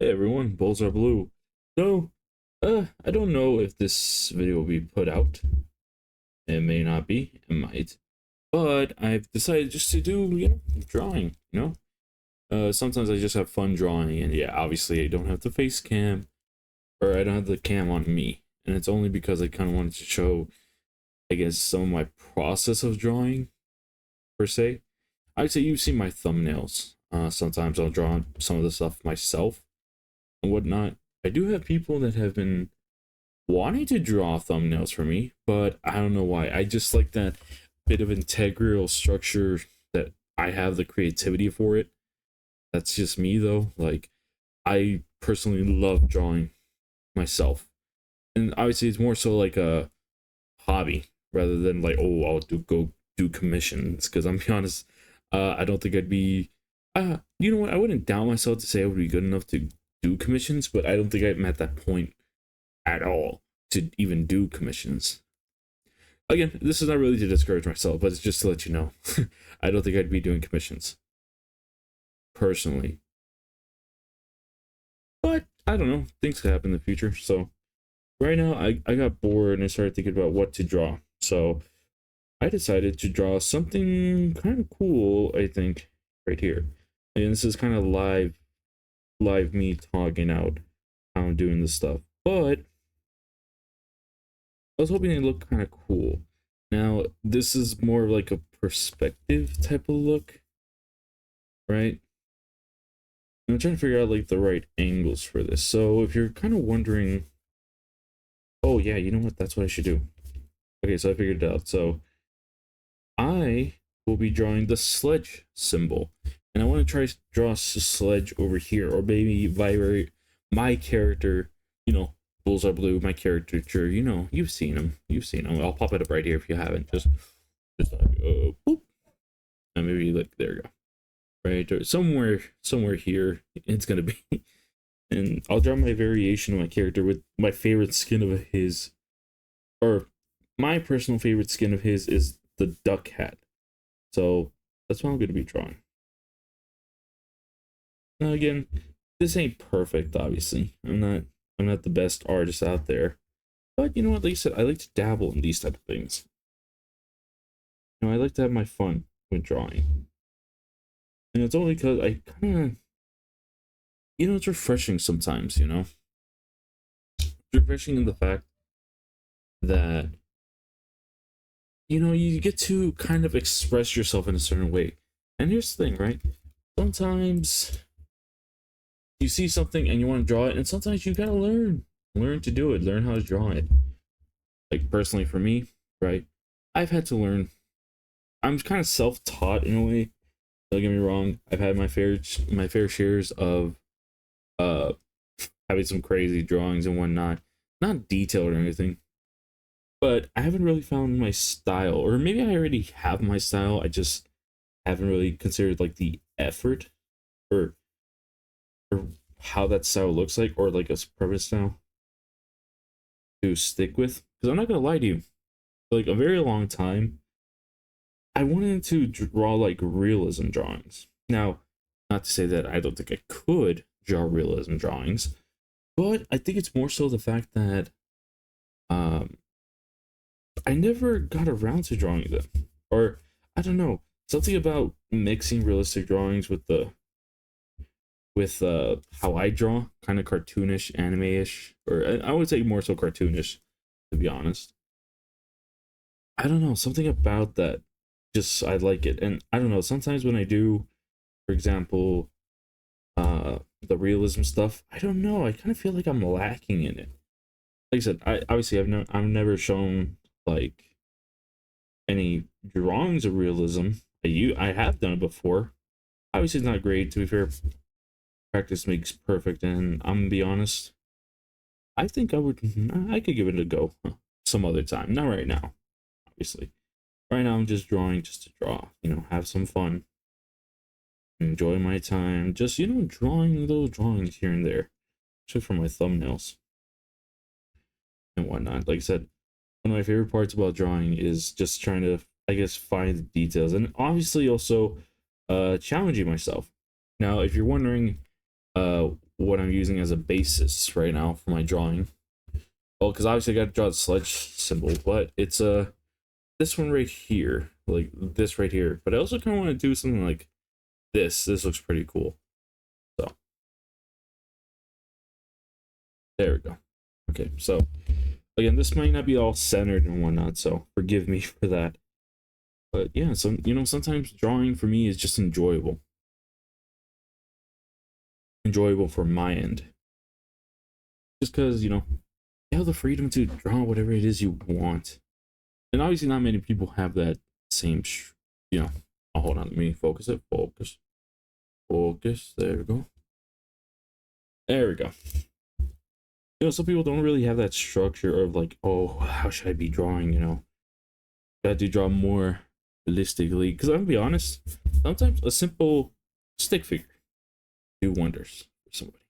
Hey everyone, BullsareBlue. So, I don't know if this video will be put out. It may not be, it might. But I've decided just to do, drawing, sometimes I just have fun drawing, and yeah, obviously I don't have the face cam, or I don't have the cam on me. And it's only because I kind of wanted to show, I guess, some of my process of drawing, per se. I'd say you've seen my thumbnails. Sometimes I'll draw some of the stuff myself and whatnot. I do have people that have been wanting to draw thumbnails for me, but I don't know why. I just like that bit of integral structure that I have the creativity for it. That's just me though. Like, I personally love drawing myself. And obviously it's more so like a hobby rather than like, oh, I'll go do commissions. Because I'm be honest, I don't think I'd be you know what, I wouldn't doubt myself to say I would be good enough to do commissions, but I don't think I'm at that point at all to even do commissions. Again, this is not really to discourage myself, but it's just to let you know. I don't think I'd be doing commissions personally. But I don't know. Things could happen in the future. So right now I got bored and I started thinking about what to draw. So I decided to draw something kind of cool, I think, right here. And this is kind of live me talking out how I'm doing this stuff. But I was hoping it looked kind of cool. Now, this is more like a perspective type of look, right? I'm trying to figure out like the right angles for this. So if you're kind of wondering, oh yeah, you know what? That's what I should do. Okay, so I figured it out. So I will be drawing the sledge symbol. And I want to try to draw a sledge over here, or maybe vibrate my character, BullsareBlue, my caricature, you've seen him. You've seen him. I'll pop it up right here if you haven't. Just like, boop. And maybe like, there you go. Right, or somewhere here, it's gonna be. And I'll draw my variation of my character with my favorite skin of his, or my personal favorite skin of his is the duck hat. So that's what I'm gonna be drawing. Now again, this ain't perfect, obviously. I'm not the best artist out there. But you know what, like I said, I like to dabble in these type of things. I like to have my fun when drawing. And it's only because I kind of, it's refreshing sometimes, It's refreshing in the fact that, you get to kind of express yourself in a certain way. And here's the thing, right? Sometimes you see something and you want to draw it, and sometimes you gotta learn to do it, learn how to draw it. Like, personally for me, right, I've had to learn. I'm kind of self-taught in a way, don't get me wrong. I've had my fair shares of having some crazy drawings and whatnot, not detailed or anything, but I haven't really found my style. Or maybe I already have my style, I just haven't really considered like the effort, or how that style looks like, or like a preference style to stick with. Because I'm not gonna lie to you, for like a very long time I wanted to draw like realism drawings. Now, not to say that I don't think I could draw realism drawings, but I think it's more so the fact that I never got around to drawing them. Or I don't know, something about mixing realistic drawings with how I draw, kind of cartoonish, anime-ish, or I would say more so cartoonish, to be honest. I don't know, something about that, just I like it. And I don't know, sometimes when I do, for example, the realism stuff, I don't know, I kind of feel like I'm lacking in it. Like I said, I've never shown like any drawings of realism. I have done it before. Obviously it's not great, to be fair. Practice makes perfect, and I'm gonna be honest, I could give it a go some other time, not right now, obviously. Right now I'm just drawing just to draw, have some fun, enjoy my time, just, drawing little drawings here and there, especially for my thumbnails and whatnot. Like I said, one of my favorite parts about drawing is just trying to, I guess, find the details, and obviously also challenging myself. Now, if you're wondering what I'm using as a basis right now for my drawing. Well, because obviously I got to draw the sledge symbol, but it's this one right here, like this right here. But I also kind of want to do something like this. This looks pretty cool. So there we go. Okay, so again, this might not be all centered and whatnot, so forgive me for that. But yeah, sometimes drawing for me is just enjoyable. Enjoyable from my end. Just because, you have the freedom to draw whatever it is you want. And obviously not many people have that same, oh, hold on, let me focus it. Focus. There we go. There we go. Some people don't really have that structure of like, oh, how should I be drawing, Got to draw more realistically. Because I'm going to be honest, sometimes a simple stick figure do wonders for somebody.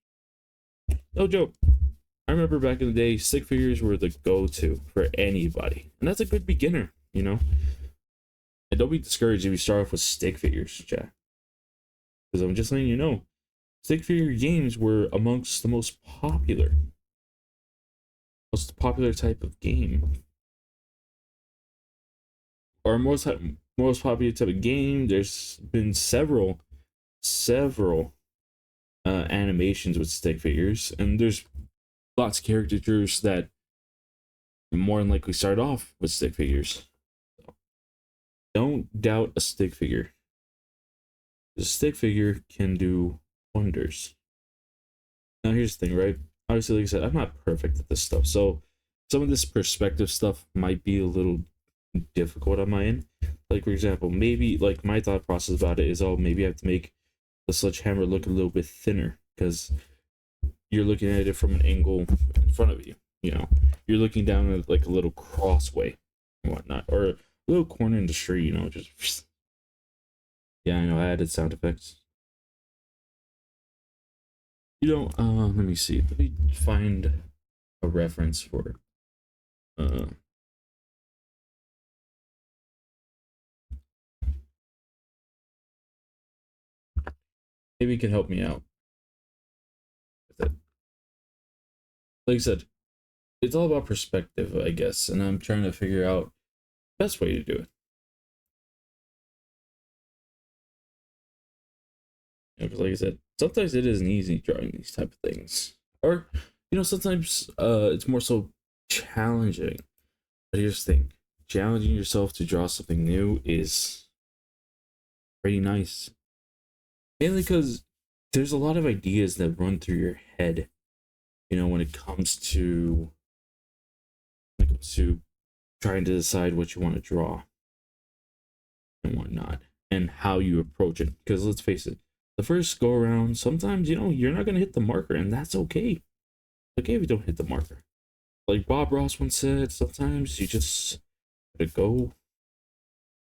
No joke. I remember back in the day, stick figures were the go-to for anybody. And that's a good beginner, And don't be discouraged if you start off with stick figures, chat. Because I'm just letting you know, stick figure games were amongst the most popular type of game. Or most popular type of game. There's been several animations with stick figures, and there's lots of caricatures that more than likely start off with stick figures. So don't doubt a stick figure. The stick figure can do wonders. Now here's the thing, right? Obviously, like I said, I'm not perfect at this stuff, so some of this perspective stuff might be a little difficult on my end. Like, for example, maybe like my thought process about it is, oh, maybe I have to make the sledgehammer look a little bit thinner because you're looking at it from an angle in front of you. You're looking down at like a little crossway and whatnot, or a little corner in the street. Just yeah, I know I added sound effects. Let me see. Let me find a reference for maybe you can help me out with it. Like I said, it's all about perspective, I guess, and I'm trying to figure out the best way to do it. Because like I said, sometimes it isn't easy drawing these type of things, or sometimes it's more so challenging. But here's the thing: challenging yourself to draw something new is pretty nice. Mainly because there's a lot of ideas that run through your head, when it comes to trying to decide what you want to draw and whatnot, and how you approach it. Because let's face it, the first go around, sometimes you're not gonna hit the marker, and that's okay. It's okay if you don't hit the marker. Like Bob Ross once said, sometimes you just gotta go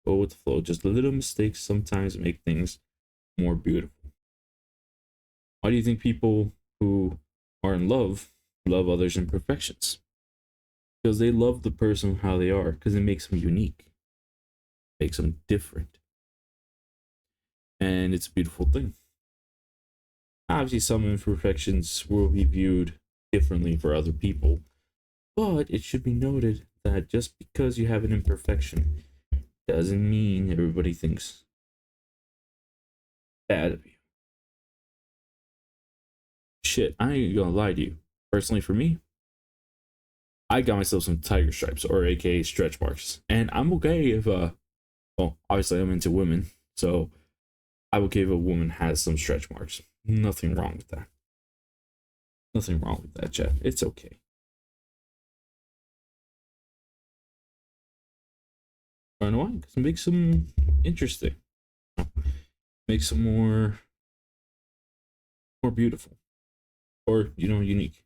with the flow. Just little mistakes sometimes make things more beautiful. Why do you think people who are in love others' imperfections? Because they love the person how they are, because it makes them unique, makes them different, and it's a beautiful thing. Obviously, some imperfections will be viewed differently for other people, but it should be noted that just because you have an imperfection doesn't mean everybody thinks bad of you. Shit, I ain't gonna lie to you. Personally, for me, I got myself some tiger stripes, or aka stretch marks, and I'm okay if well, obviously I'm into women, so I'm okay if a woman has some stretch marks. Nothing wrong with that. Nothing wrong with that, Jeff. It's okay. I know why? Because it makes them interesting. Makes them more beautiful, or unique.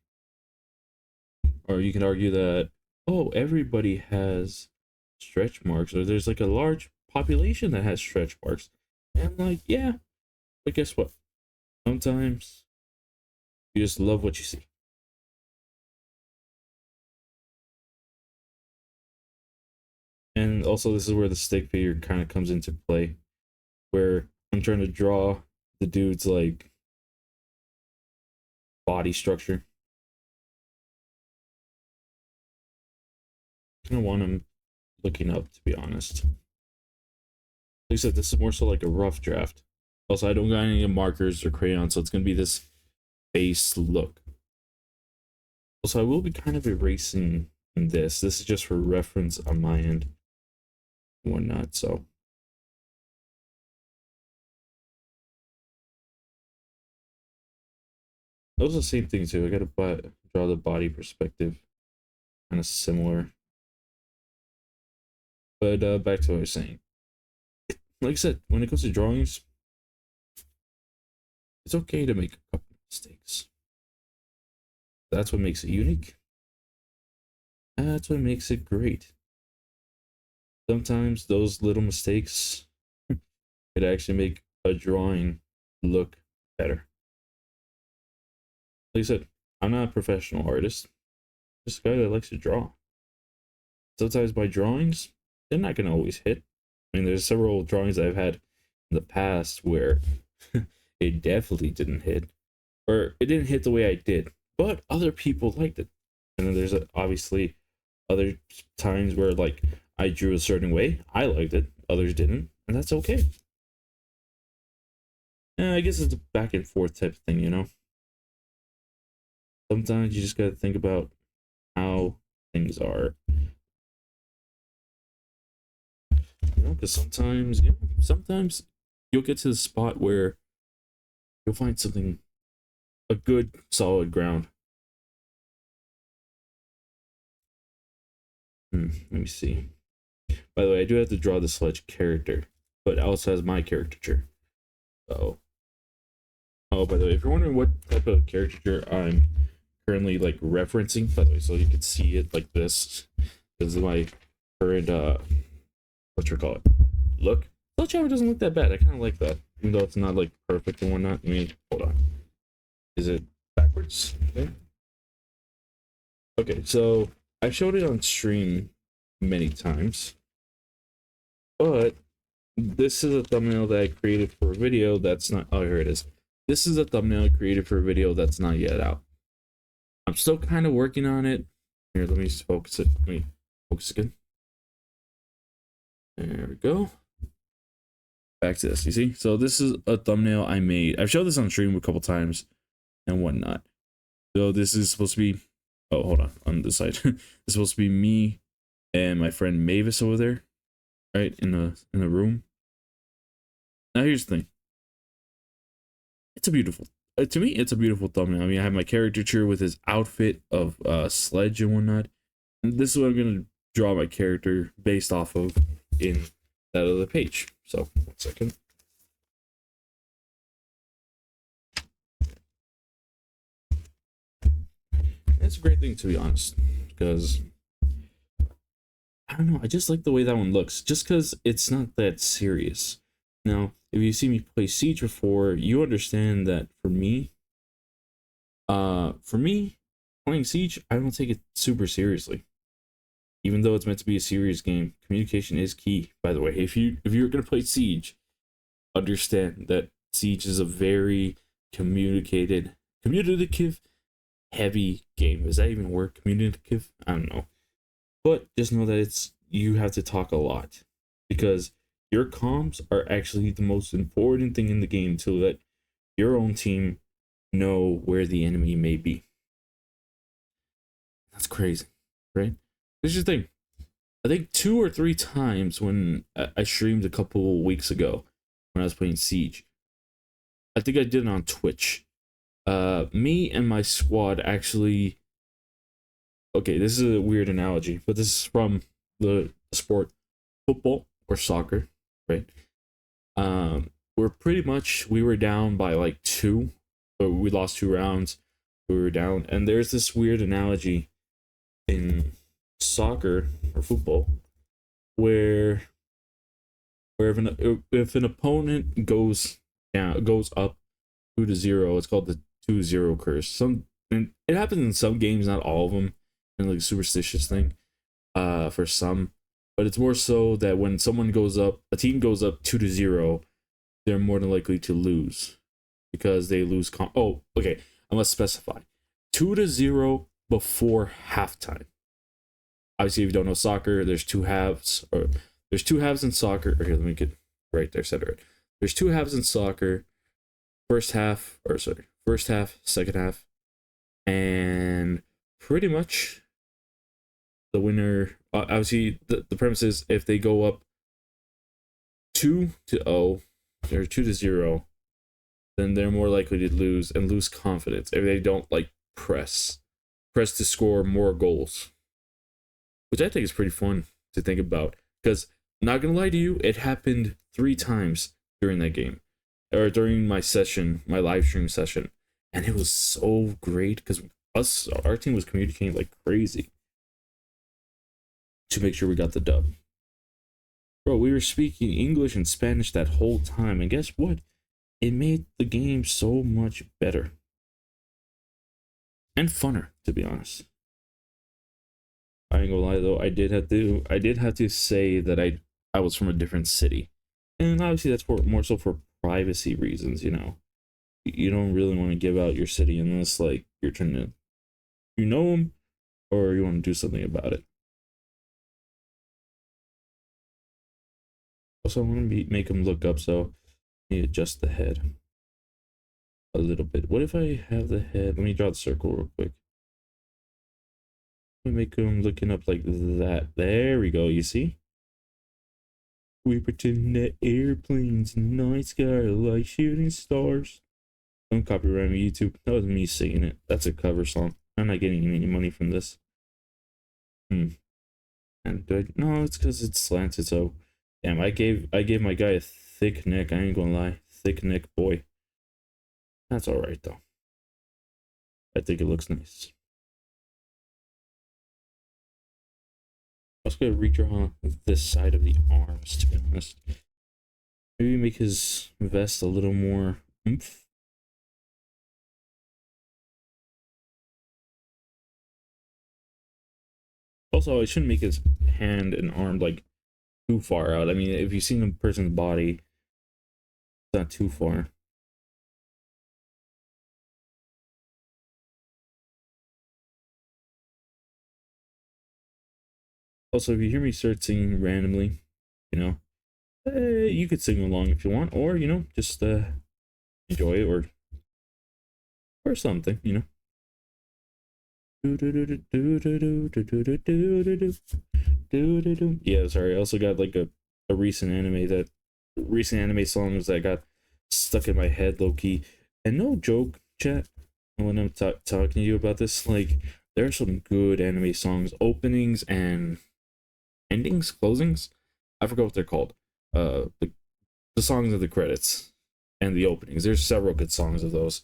Or you can argue that, oh, everybody has stretch marks, or there's like a large population that has stretch marks. And I'm like, yeah, but guess what? Sometimes you just love what you see. And also, this is where the stick figure kind of comes into play, where I'm trying to draw the dude's like body structure. Kind of want him looking up, to be honest. Like I said, this is more so like a rough draft. Also, I don't got any markers or crayons, so it's gonna be this base look. Also, I will be kind of erasing this. This is just for reference on my end and whatnot, so. Those are the same thing too. I gotta draw the body perspective. Kind of similar. But back to what I was saying. Like I said, when it comes to drawings, it's okay to make a couple of mistakes. That's what makes it unique. That's what makes it great. Sometimes those little mistakes could actually make a drawing look better. Like I said, I'm not a professional artist. Just a guy that likes to draw. Sometimes my drawings, they're not going to always hit. I mean, there's several drawings I've had in the past where it definitely didn't hit. Or it didn't hit the way I did. But other people liked it. And then there's obviously other times where, like, I drew a certain way. I liked it. Others didn't. And that's okay. And I guess it's a back and forth type of thing, you know? Sometimes you just gotta think about how things are. You know, because sometimes you'll get to the spot where you'll find something, a good solid ground. Let me see. By the way, I do have to draw the Sledge character, but it also has my caricature. So, oh, by the way, if you're wondering what type of caricature I'm currently like referencing, by the way, so you can see it like this. This is my current look. Sledgehammer doesn't look that bad. I kind of like that, even though it's not like perfect and whatnot. I mean, hold on, is it backwards? Okay, so I've showed it on stream many times, but this is a thumbnail that I created for a video that's not. Oh, here it is. This is a thumbnail created for a video that's not yet out. I'm still kind of working on it. Here, let me just focus it. Let me focus again. There we go. Back to this. You see? So this is a thumbnail I made. I've showed this on stream a couple times and whatnot. So this is supposed to be. Oh, hold on this side. It's supposed to be me and my friend Mavis over there, right in the room. Now here's the thing. It's a beautiful. To me, it's a beautiful thumbnail. I mean, I have my caricature with his outfit of Sledge and whatnot. And this is what I'm gonna draw my character based off of in that other page. So 1 second. It's a great thing, to be honest, because I don't know, I just like the way that one looks, just because it's not that serious. Now, if you see me play Siege before, you understand that for me, playing Siege, I don't take it super seriously. Even though it's meant to be a serious game, communication is key. By the way, if you're gonna play Siege, understand that Siege is a very communicative heavy game. Is that even a word? Communicative? I don't know. But just know that you have to talk a lot, because your comms are actually the most important thing in the game to let your own team know where the enemy may be. That's crazy, right? This is the thing. I think 2 or 3 times when I streamed a couple weeks ago when I was playing Siege. I think I did it on Twitch. Me and my squad actually. Okay, this is a weird analogy, but this is from the sport football or soccer, right? We were down by like 2, but we lost 2 rounds. We were down, and there's this weird analogy in soccer or football where if an opponent goes up 2-0, it's called the 2-0 curse. And it happens in some games, not all of them, and like a superstitious thing for some, but it's more so that when a team goes up 2-0, they're more than likely to lose because they lose. Oh, okay. I must specify 2-0 before halftime. Obviously, if you don't know soccer, there's two halves, or there's two halves in soccer. Or here, let me get right there, center it. There's two halves in soccer. First half, second half, and pretty much the winner. Obviously, the premise is if they go up 2-0 or 2-0, then they're more likely to lose and lose confidence if they don't like press to score more goals, which I think is pretty fun to think about. Because not gonna lie to you, it happened 3 times during that game, or during my live stream session, and it was so great because our team was communicating like crazy to make sure we got the dub. Bro, we were speaking English and Spanish that whole time, and guess what? It made the game so much better and funner, to be honest. I ain't gonna lie though, I did have to say that I was from a different city, and obviously that's more so for privacy reasons. You know, you don't really want to give out your city unless like you're trying to, you know them, or you want to do something about it. Also, I want to make them look up, so I adjust the head a little bit. What if I have the head? Let me draw the circle real quick. Let me make them looking up like that. There we go. You see? We pretend that airplanes, night sky, like shooting stars. Don't copyright me, YouTube. That was me singing it. That's a cover song. I'm not getting any money from this. And no, it's because it's slanted. So, damn, I gave my guy a thick neck. I ain't gonna lie, thick neck boy. That's all right though. I think it looks nice. I was gonna redraw this side of the arms, to be honest. Maybe make his vest a little more oomph. Also, I shouldn't make his hand and arm like too far out. I mean, if you've seen a person's body, it's not too far. Also, if you hear me start singing randomly, you know, you could sing along if you want, or you know, just enjoy it, or something, you know. Yeah, sorry. I also got like a recent anime songs that got stuck in my head low key. And no joke, chat. When I'm talking to you about this, like there are some good anime songs, openings and endings, closings. I forgot what they're called. The songs of the credits and the openings. There's several good songs of those.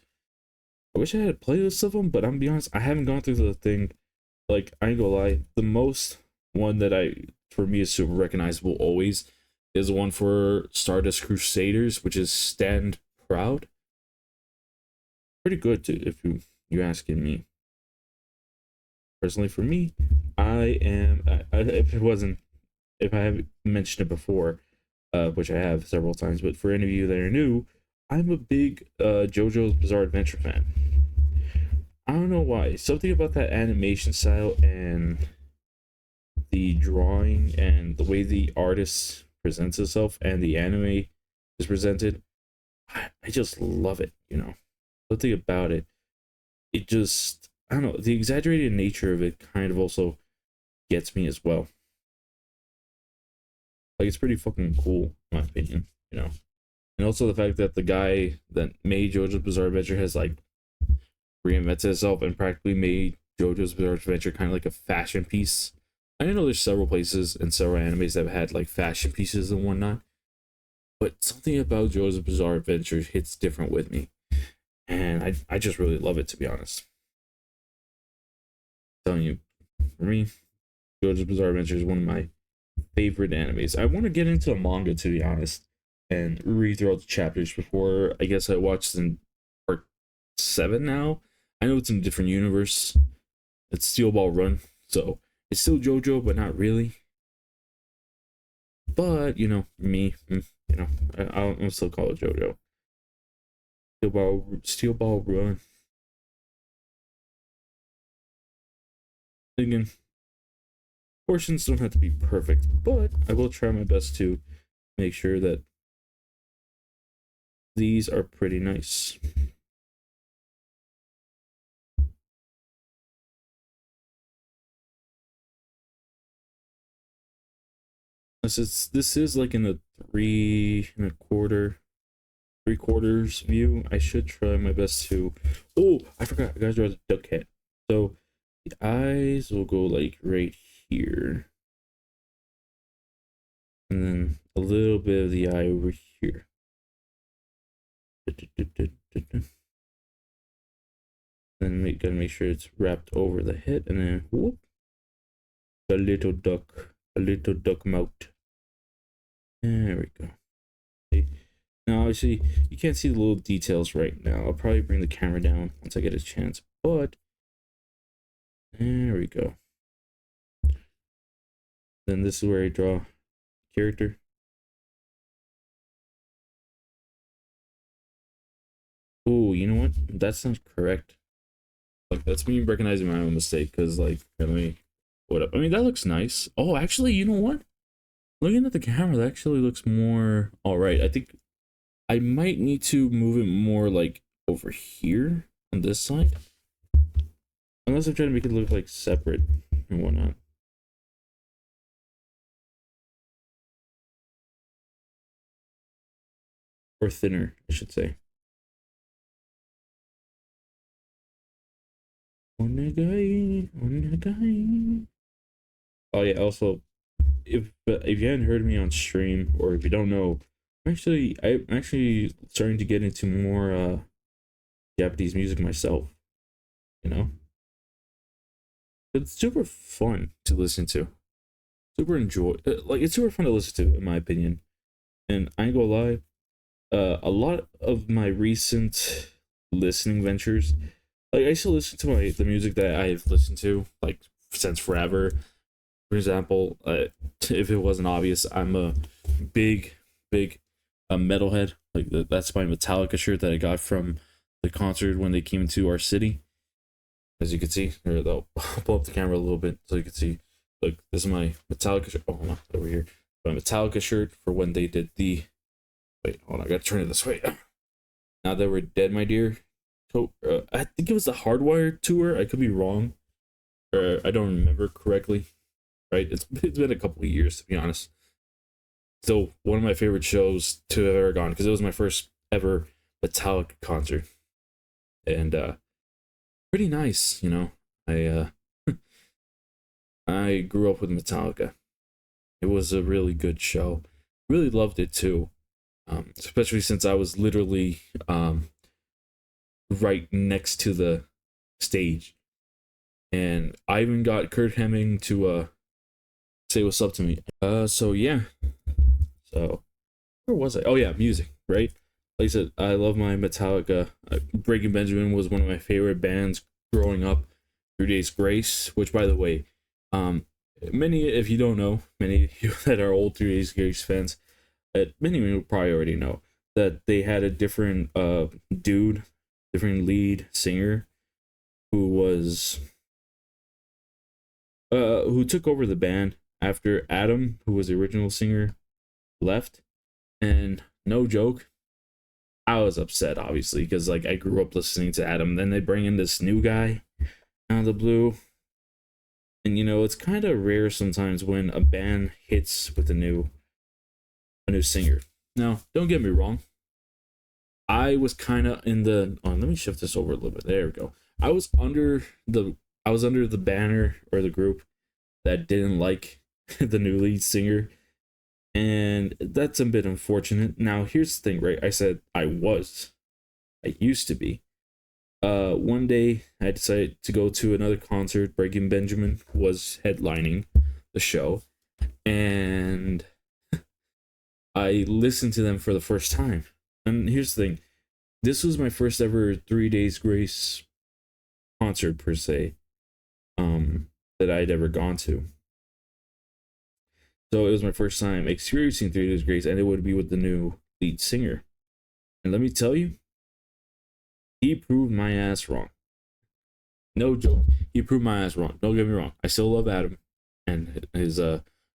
I wish I had a playlist of them, but I'm gonna be honest, I haven't gone through the thing. Like, I ain't gonna lie, the most one that for me is super recognizable always is the one for Stardust Crusaders, which is Stand Proud. Pretty good too, if you asking me. Personally, for me, if I haven't mentioned it before, which I have several times, but for any of you that are new, I'm a big JoJo's Bizarre Adventure fan. I don't know why. Something about that animation style and the drawing and the way the artist presents himself and the anime is presented, I just love it, you know. Something about it. It just, I don't know, the exaggerated nature of it kind of also gets me as well. Like, it's pretty fucking cool, in my opinion, you know. And also the fact that the guy that made JoJo's Bizarre Adventure has like reinvented itself and practically made JoJo's Bizarre Adventure kind of like a fashion piece. I know there's several places and several animes that have had like fashion pieces and whatnot, but something about JoJo's Bizarre Adventure hits different with me, and I just really love it, to be honest. I'm telling you, for me, JoJo's Bizarre Adventure is one of my favorite animes. I want to get into a manga, to be honest, and read through all the chapters before I guess I watched in part 7 now. I know it's in a different universe. It's Steel Ball Run, so it's still JoJo, but not really. But you know, me, you know, I'll still call it JoJo. Steel Ball Run. again, portions don't have to be perfect, but I will try my best to make sure that these are pretty nice. This is like in the 3 1/4, 3/4 view. I should try my best to. Oh, I forgot. I gotta draw the duck head. So the eyes will go like right here, and then a little bit of the eye over here. Then we gotta make sure it's wrapped over the head, and then whoop, a little duck mouth. There we go. Okay. Now, obviously, you can't see the little details right now. I'll probably bring the camera down once I get a chance, but there we go. Then this is where I draw character. Oh, you know what? That's not correct. Like, that's me recognizing my own mistake, because, like, let me, what up? I mean, that looks nice. Oh, actually, you know what? Looking at the camera, that actually looks more alright. I think I might need to move it more, like, over here on this side. Unless I'm trying to make it look, like, separate and whatnot. Or thinner, I should say. Oh yeah, also, if you hadn't heard me on stream, or if you don't know, I'm actually starting to get into more Japanese music myself, you know? It's super fun to listen to. Super enjoy, like, it's super fun to listen to, in my opinion. And I ain't gonna lie, a lot of my recent listening ventures, like, I still listen to the music that I've listened to, like, since forever. For example, if it wasn't obvious, I'm a big metalhead. Like, that's my Metallica shirt that I got from the concert when they came into our city. As you can see, or they'll pull up the camera a little bit so you can see. Look, this is my Metallica shirt. Oh, no, over here. My Metallica shirt for when they did the. Wait, hold on, I gotta turn it this way. Now That We're Dead, My Dear. So, I think it was the Hardwired tour. I could be wrong. I don't remember correctly. Right? It's been a couple of years, to be honest. So, one of my favorite shows to have ever gone, because it was my first ever Metallica concert. And pretty nice, you know. I grew up with Metallica. It was a really good show. Really loved it too. Especially since I was literally right next to the stage. And I even got Kurt Hemming to say what's up to me. So yeah. So where was I? Oh yeah, music, right? Like I said, I love my Metallica. Breaking Benjamin was one of my favorite bands growing up. 3 Days Grace, which, by the way, many, if you don't know, many of you that are old 3 Days Grace fans, many of you probably already know that they had a different different lead singer who was who took over the band after Adam, who was the original singer, left. And no joke, I was upset, obviously, because, like, I grew up listening to Adam. Then they bring in this new guy out of the blue, and, you know, it's kind of rare sometimes when a band hits with a new singer. Now, don't get me wrong, I was kind of in the. Oh, let me shift this over a little bit. There we go. I was under the banner, or the group, that didn't like the new lead singer, and that's a bit unfortunate. Now, here's the thing, right? I said I used to be. One day I decided to go to another concert. Breaking Benjamin was headlining the show, and I listened to them for the first time. And here's the thing, this was my first ever 3 Days Grace concert, per se, that I'd ever gone to. So it was my first time experiencing 3 Days Grace, and it would be with the new lead singer. And let me tell you, he proved my ass wrong. No joke. He proved my ass wrong. Don't get me wrong. I still love Adam and his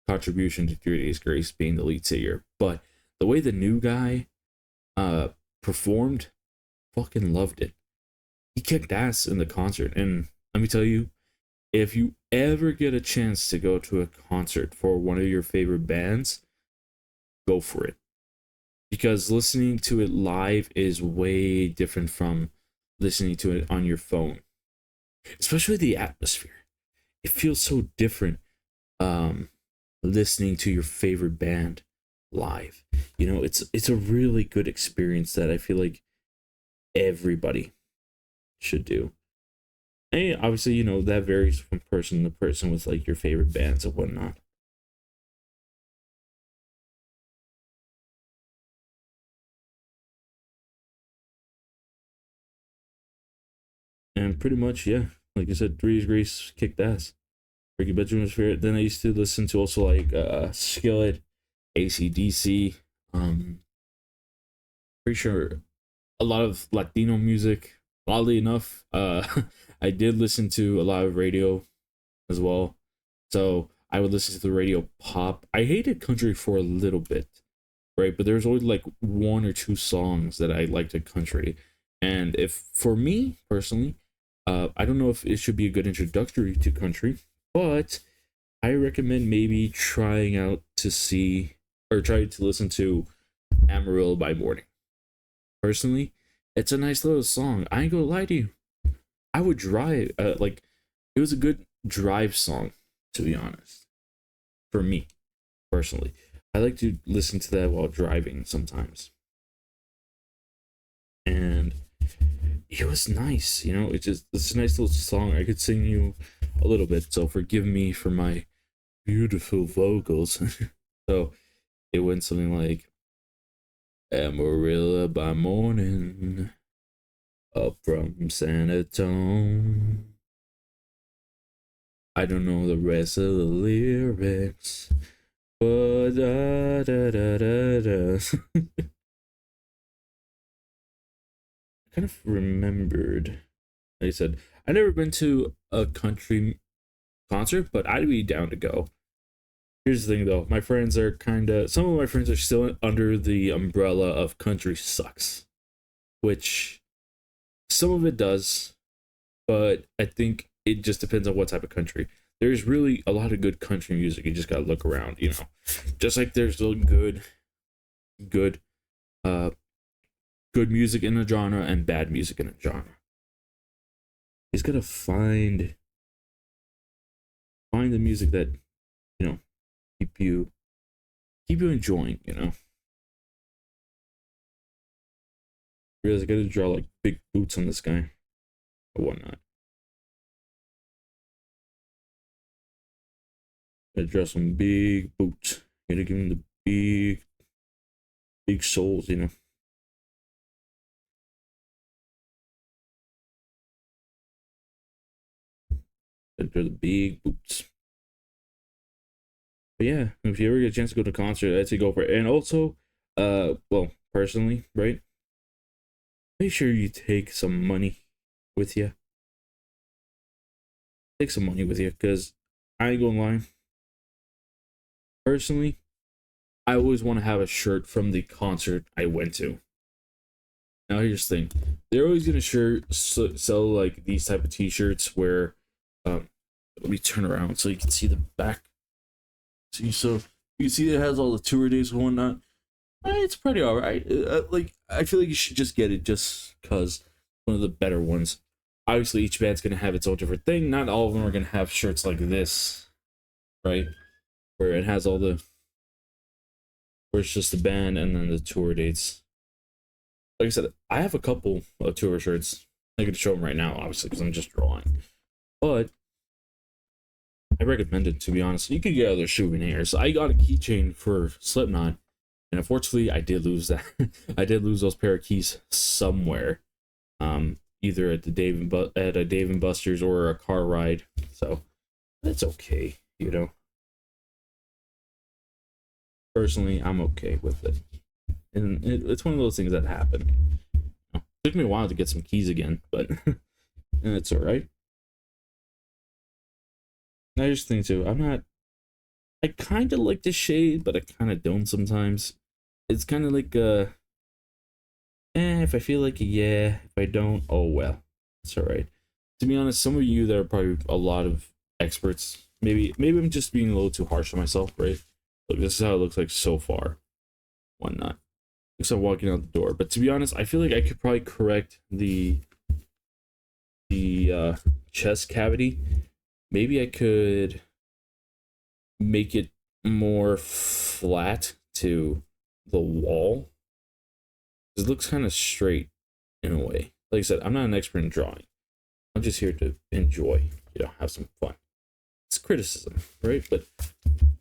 contribution to 3 Days Grace being the lead singer. But the way the new guy uh performed, fucking loved it. He kicked ass in the concert. And let me tell you, if you ever get a chance to go to a concert for one of your favorite bands, go for it. Because listening to it live is way different from listening to it on your phone, especially the atmosphere. It feels so different um listening to your favorite band live. It's a really good experience that I feel like everybody should do. And obviously, that varies from person to person with like your favorite bands and whatnot. And pretty much, yeah, like I said, Three's Grace kicked ass. Ricky Benjamin's favorite. Then I used to listen to also like Skillet, AC/DC. Pretty sure a lot of Latino music. Oddly enough, I did listen to a lot of radio as well. So I would listen to the radio pop. I hated country for a little bit, right? But there's always like one or two songs that I liked at country. And if for me personally, I don't know if it should be a good introductory to country, but I recommend maybe trying out to see or try to listen to Amarillo by Morning. Personally, it's a nice little song. I ain't gonna lie to you. I would drive, like, it was a good drive song, to be honest, for me personally. I like to listen to that while driving sometimes. And it was nice, it's a nice little song. I could sing you a little bit, so forgive me for my beautiful vocals. So it went something like Amarillo by morning, up from San Antonio. I don't know the rest of the lyrics, but da da da da da. I kind of remembered. Like I said, I've never been to a country concert, but I'd be down to go. Here's the thing though, some of my friends are still under the umbrella of country sucks, which some of it does, but I think it just depends on what type of country. There's really a lot of good country music. You just gotta look around. Just like there's still good, uh, good music in a genre and bad music in a genre. He's gotta find the music that you know keep you enjoying. Realize I gotta draw like big boots on this guy or whatnot. Gotta draw some big boots. Gotta give him the big soles. Gotta draw the big boots. But yeah, if you ever get a chance to go to a concert, I'd say go for it. And also, well, personally, right? Make sure you take some money with you. Take some money with you, because I ain't gonna lie. Personally, I always want to have a shirt from the concert I went to. Now here's the thing: they're always gonna sell like these type of T-shirts where, let me turn around so you can see the back. So you see it has all the tour dates and whatnot. It's pretty alright. Like I feel like you should just get it just cause one of the better ones. Obviously, each band's gonna have its own different thing. Not all of them are gonna have shirts like this, right? Where it has where it's just the band and then the tour dates. Like I said, I have a couple of tour shirts. I could show them right now, obviously, because I'm just drawing. But I recommend it, to be honest. You could get other souvenirs. I got a keychain for Slipknot, and unfortunately, I did lose that. I did lose those pair of keys somewhere, either at at a Dave and Buster's or a car ride. So it's okay. Personally, I'm okay with it, and it's one of those things that happen. It took me a while to get some keys again, but and it's all right. I just think too, I kind of like the shade, but I kind of don't sometimes. It's kind of like, if I feel like it, yeah. If I don't, oh well. It's alright. To be honest, some of you that are probably a lot of experts, maybe I'm just being a little too harsh on myself, right? Look, this is how it looks like so far. Whatnot. Except walking out the door. But to be honest, I feel like I could probably correct the chest cavity. Maybe I could make it more flat to the wall. It looks kind of straight in a way. Like I said, I'm not an expert in drawing. I'm just here to enjoy, have some fun. It's criticism, right? But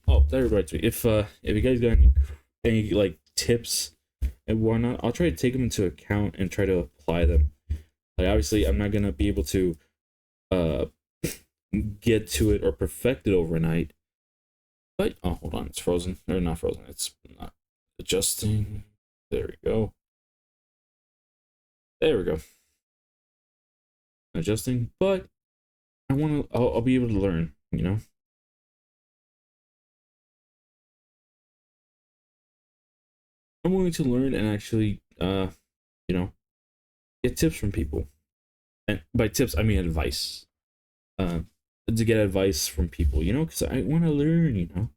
oh, that reminds me. If you guys got any like tips and whatnot, I'll try to take them into account and try to apply them. Like obviously, I'm not gonna be able to uh get to it or perfect it overnight. But oh, hold on, it's frozen or not frozen. It's not adjusting. There we go. There we go. Adjusting, but I want to. I'll be able to learn. I'm willing to learn and actually, get tips from people. And by tips, I mean advice. To get advice from people, because I want to learn.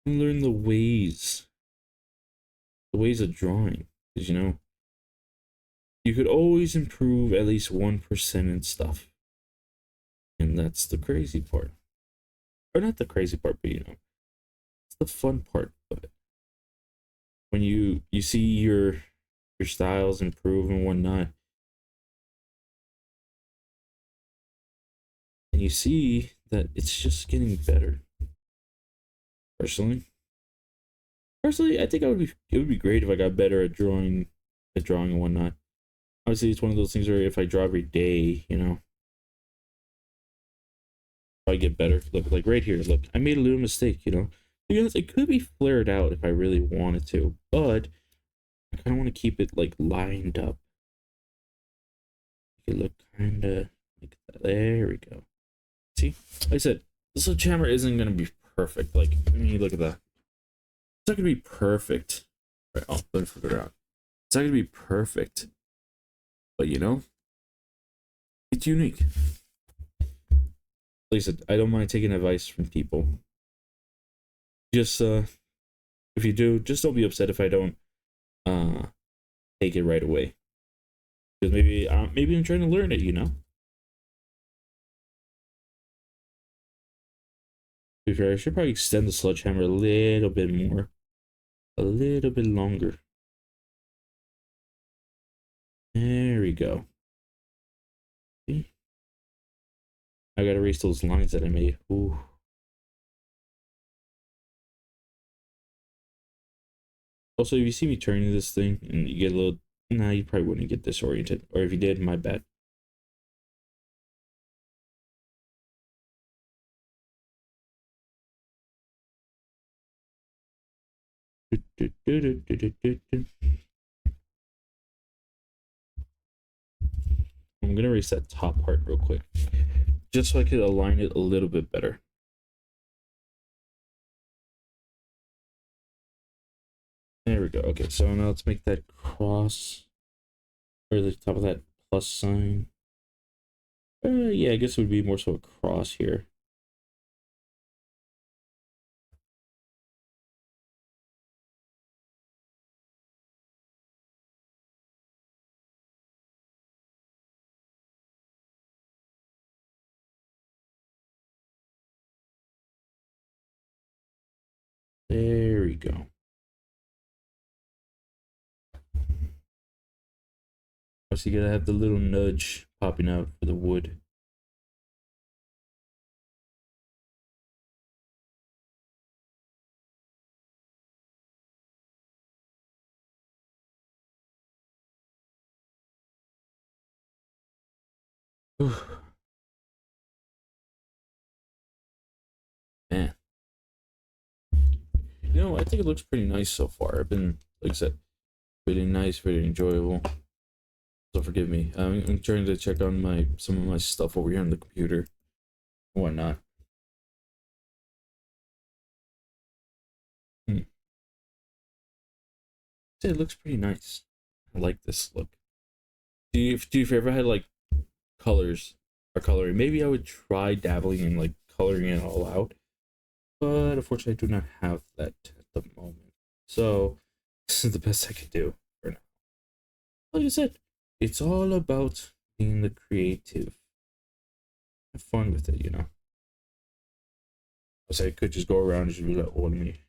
Learn the ways of drawing. Because you could always improve at least 1% in stuff, and that's the crazy part, or not the crazy part, but it's the fun part of it. When you see your styles improve and whatnot, and you see that it's just getting better. Personally, I think it would be great if I got better at drawing and whatnot. Obviously, it's one of those things where if I draw every day, I get better. Look, like right here, look, I made a little mistake, Because it could be flared out if I really wanted to, but I kind of want to keep it like lined up. It look kind of like that. There we go. See, like I said, the sledgehammer isn't gonna be perfect. Like, I mean, look at that. It's not gonna be perfect. Right, let me figure it out. It's not gonna be perfect, but it's unique. Like I said, I don't mind taking advice from people. Just if you do, just don't be upset if I don't take it right away. Because maybe I'm trying to learn it, To be fair, I should probably extend the sledgehammer a little bit more. A little bit longer. There we go. See? I gotta erase those lines that I made. Ooh. Also, if you see me turning this thing and you get a little... Nah, you probably wouldn't get disoriented. Or if you did, my bad. I'm gonna erase that top part real quick. Just so I could align it a little bit better. There we go. Okay, so now let's make that cross. Or the top of that plus sign. Yeah, I guess it would be more so a cross here. There we go. So you gotta have the little nudge popping out for the wood. Man. I think it looks pretty nice so far. I've been, like I said, really nice, really enjoyable. So forgive me. I'm trying to check on some of my stuff over here on the computer and whatnot. It looks pretty nice. I like this look. If you ever had like colors or coloring, maybe I would try dabbling in like coloring it all out. But unfortunately, I do not have that at the moment. So this is the best I could do for now. Like I said, it's all about being the creative. Have fun with it, you know. So I could just go around and just be like, oh, let me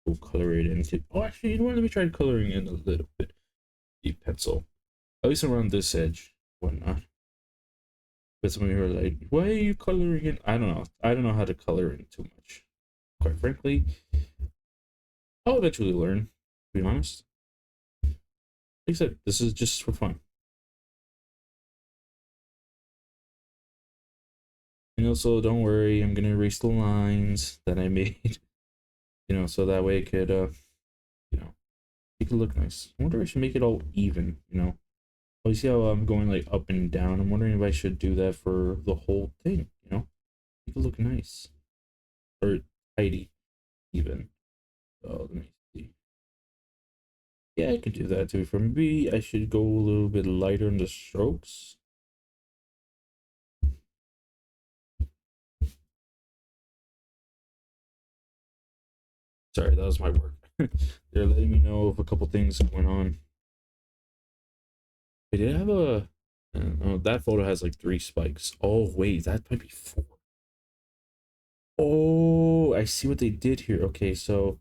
go color it into. Oh, actually, you know what? Let me try coloring in a little bit. The pencil, at least around this edge, whatnot. But some of you are like, why are you coloring in? I don't know. I don't know how to color in too much. Quite frankly, I'll eventually learn, to be honest. Like I said, this is just for fun. And also, don't worry, I'm gonna erase the lines that I made, you know, so that way it could, you know, make it look nice. I wonder if I should make it all even, you know. Oh, you see how I'm going like up and down? I'm wondering if I should do that for the whole thing, you know? Make it look nice. Or tidy, even. So, let me see. Yeah, I could do that too. For me, I should go a little bit lighter in the strokes. Sorry, that was my work. They're letting me know of a couple things going on. They did have a. Oh, that photo has like 3 spikes. Oh, wait, that might be 4. Oh, I see what they did here. Okay, so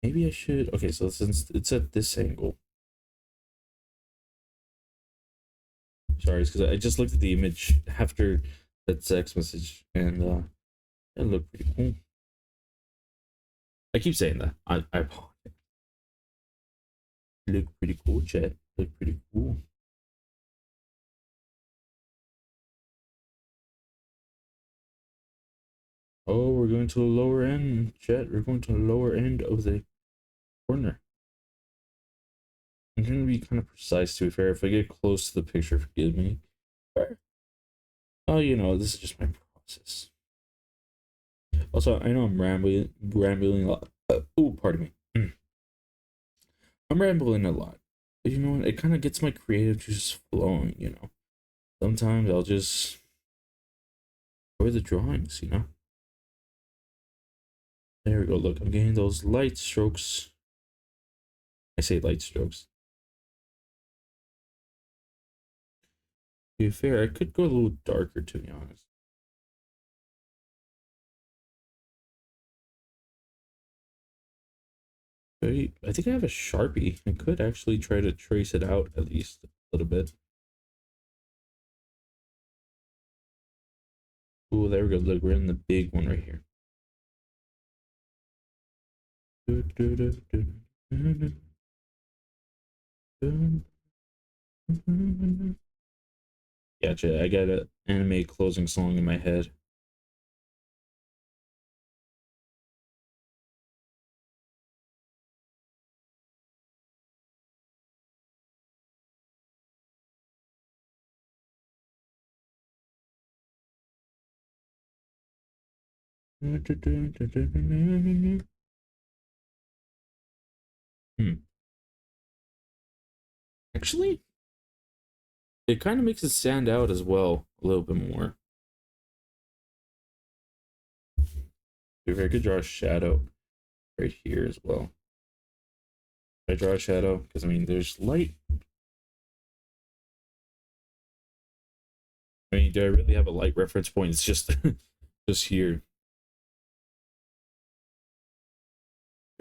maybe I should. Okay, so since it's at this angle. Sorry, it's because I just looked at the image after that text message and it looked pretty cool. I keep saying that. I apologize. Look pretty cool, chat. Look pretty cool. Oh, we're going to the lower end, chat. We're going to the lower end of the corner. I'm trying to be kind of precise, to be fair. If I get close to the picture, forgive me. Oh, you know, this is just my process. Also, I know I'm rambling a lot. Oh, pardon me. I'm rambling a lot. But you know what? It kind of gets my creative juices flowing, you know. Sometimes I'll just enjoy the drawings, you know. There we go. Look, I'm getting those light strokes. I say light strokes. To be fair, I could go a little darker, to be honest. I think I have a Sharpie. I could actually try to trace it out at least a little bit. Oh, there we go. Look, we're in the big one right here. Gotcha. I got an anime closing song in my head. Hmm. Actually, it kind of makes it stand out as well a little bit more. If I could draw a shadow right here as well. I draw a shadow because I mean there's light. I mean, do I really have a light reference point? It's just just here.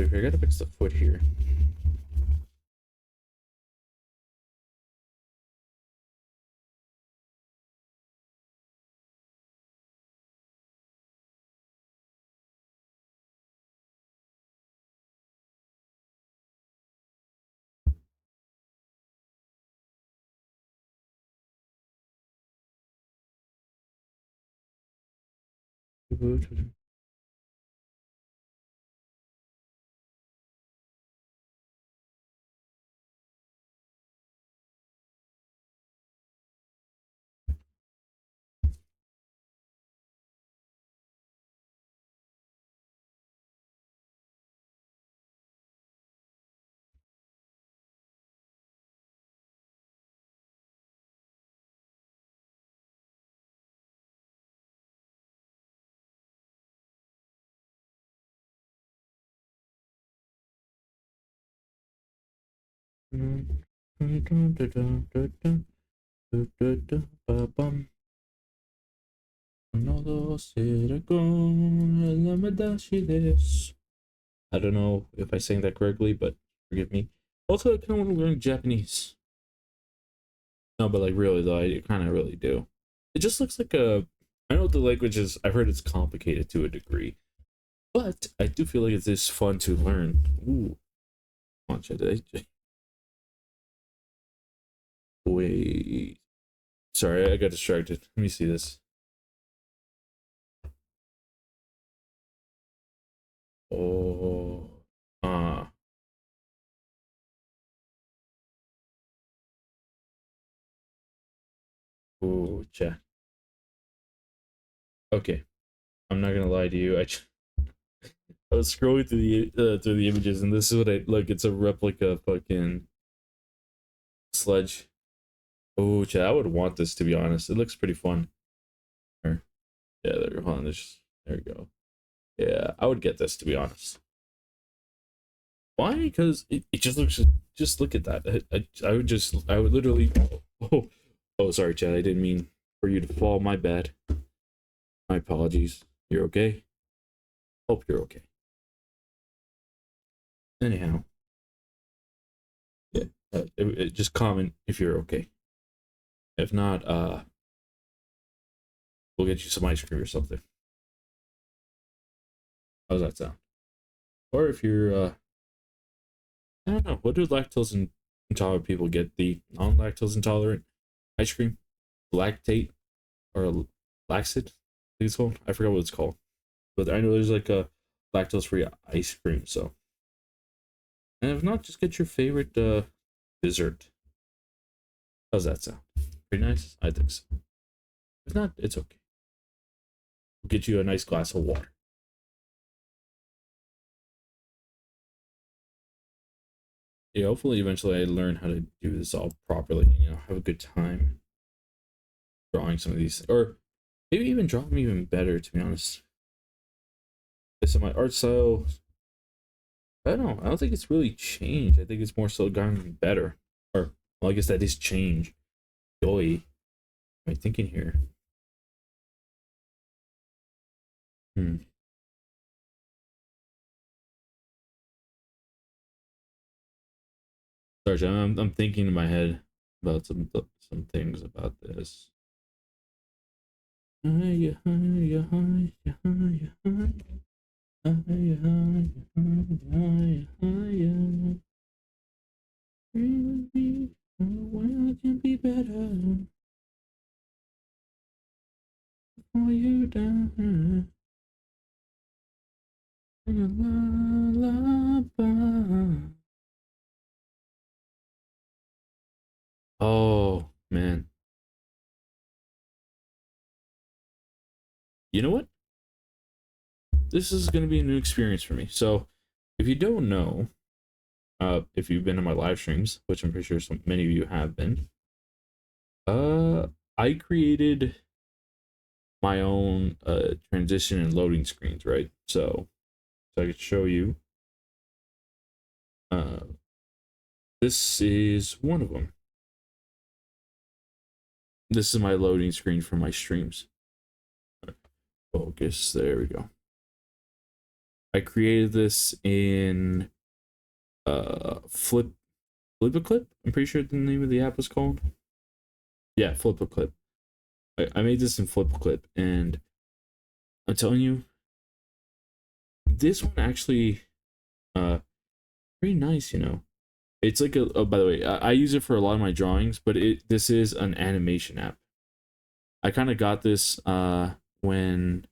I gotta fix the foot here. I don't know if I sang that correctly, but forgive me. Also, I kind of want to learn Japanese. No, but like really though, I kind of really do. It just looks like a. I know the language is. I've heard it's complicated to a degree, but I do feel like it's just fun to learn. Ooh, come on, wait. Sorry, I got distracted. Let me see this. Oh, oh, chat. Okay, I'm not gonna lie to you. I was scrolling through the images, and this is what I look. It's a replica fucking sledge. Oh, chat. I would want this, to be honest. It looks pretty fun. Here. Yeah, there. Hold on. There we go. Yeah, I would get this, to be honest. Why? Because it just looks. Just look at that. I would literally. Oh, sorry, Chad. I didn't mean for you to fall. My bad. My apologies. You're okay? Hope you're okay. Anyhow. Yeah. Just comment if you're okay. If not, we'll get you some ice cream or something. How's that sound? Or if you're, I don't know, what do lactose intolerant people get? The non-lactose intolerant ice cream? Lactate? Or laxate? I think it's called. I forgot what it's called. But I know there's like a lactose-free ice cream, so. And if not, just get your favorite dessert. How's that sound? Pretty nice? I think so. If not, it's okay. We'll get you a nice glass of water. Yeah, hopefully eventually I learn how to do this all properly, have a good time drawing some of these, or maybe even draw them even better, to be honest. So my art style, I don't know, I don't think it's really changed. I think it's more so gotten better. Or, well, I guess that is change. Joy. Am I thinking here? Sorry, I'm thinking in my head about some things about this. Well, it can be better for you down. Oh man, you know what? This is gonna be a new experience for me. So, if you don't know, if you've been on my live streams, which I'm pretty sure many of you have been, I created my own transition and loading screens, right? So I could show you. This is one of them. This is my loading screen for my streams. Focus, there we go. I created this in Flip-a-Clip. I'm pretty sure the name of the app was called. Yeah, Flip-a-Clip. I made this in Flip-a-Clip, and I'm telling you, this one actually pretty nice, It's like oh, by the way, I use it for a lot of my drawings, but this is an animation app. I kind of got this when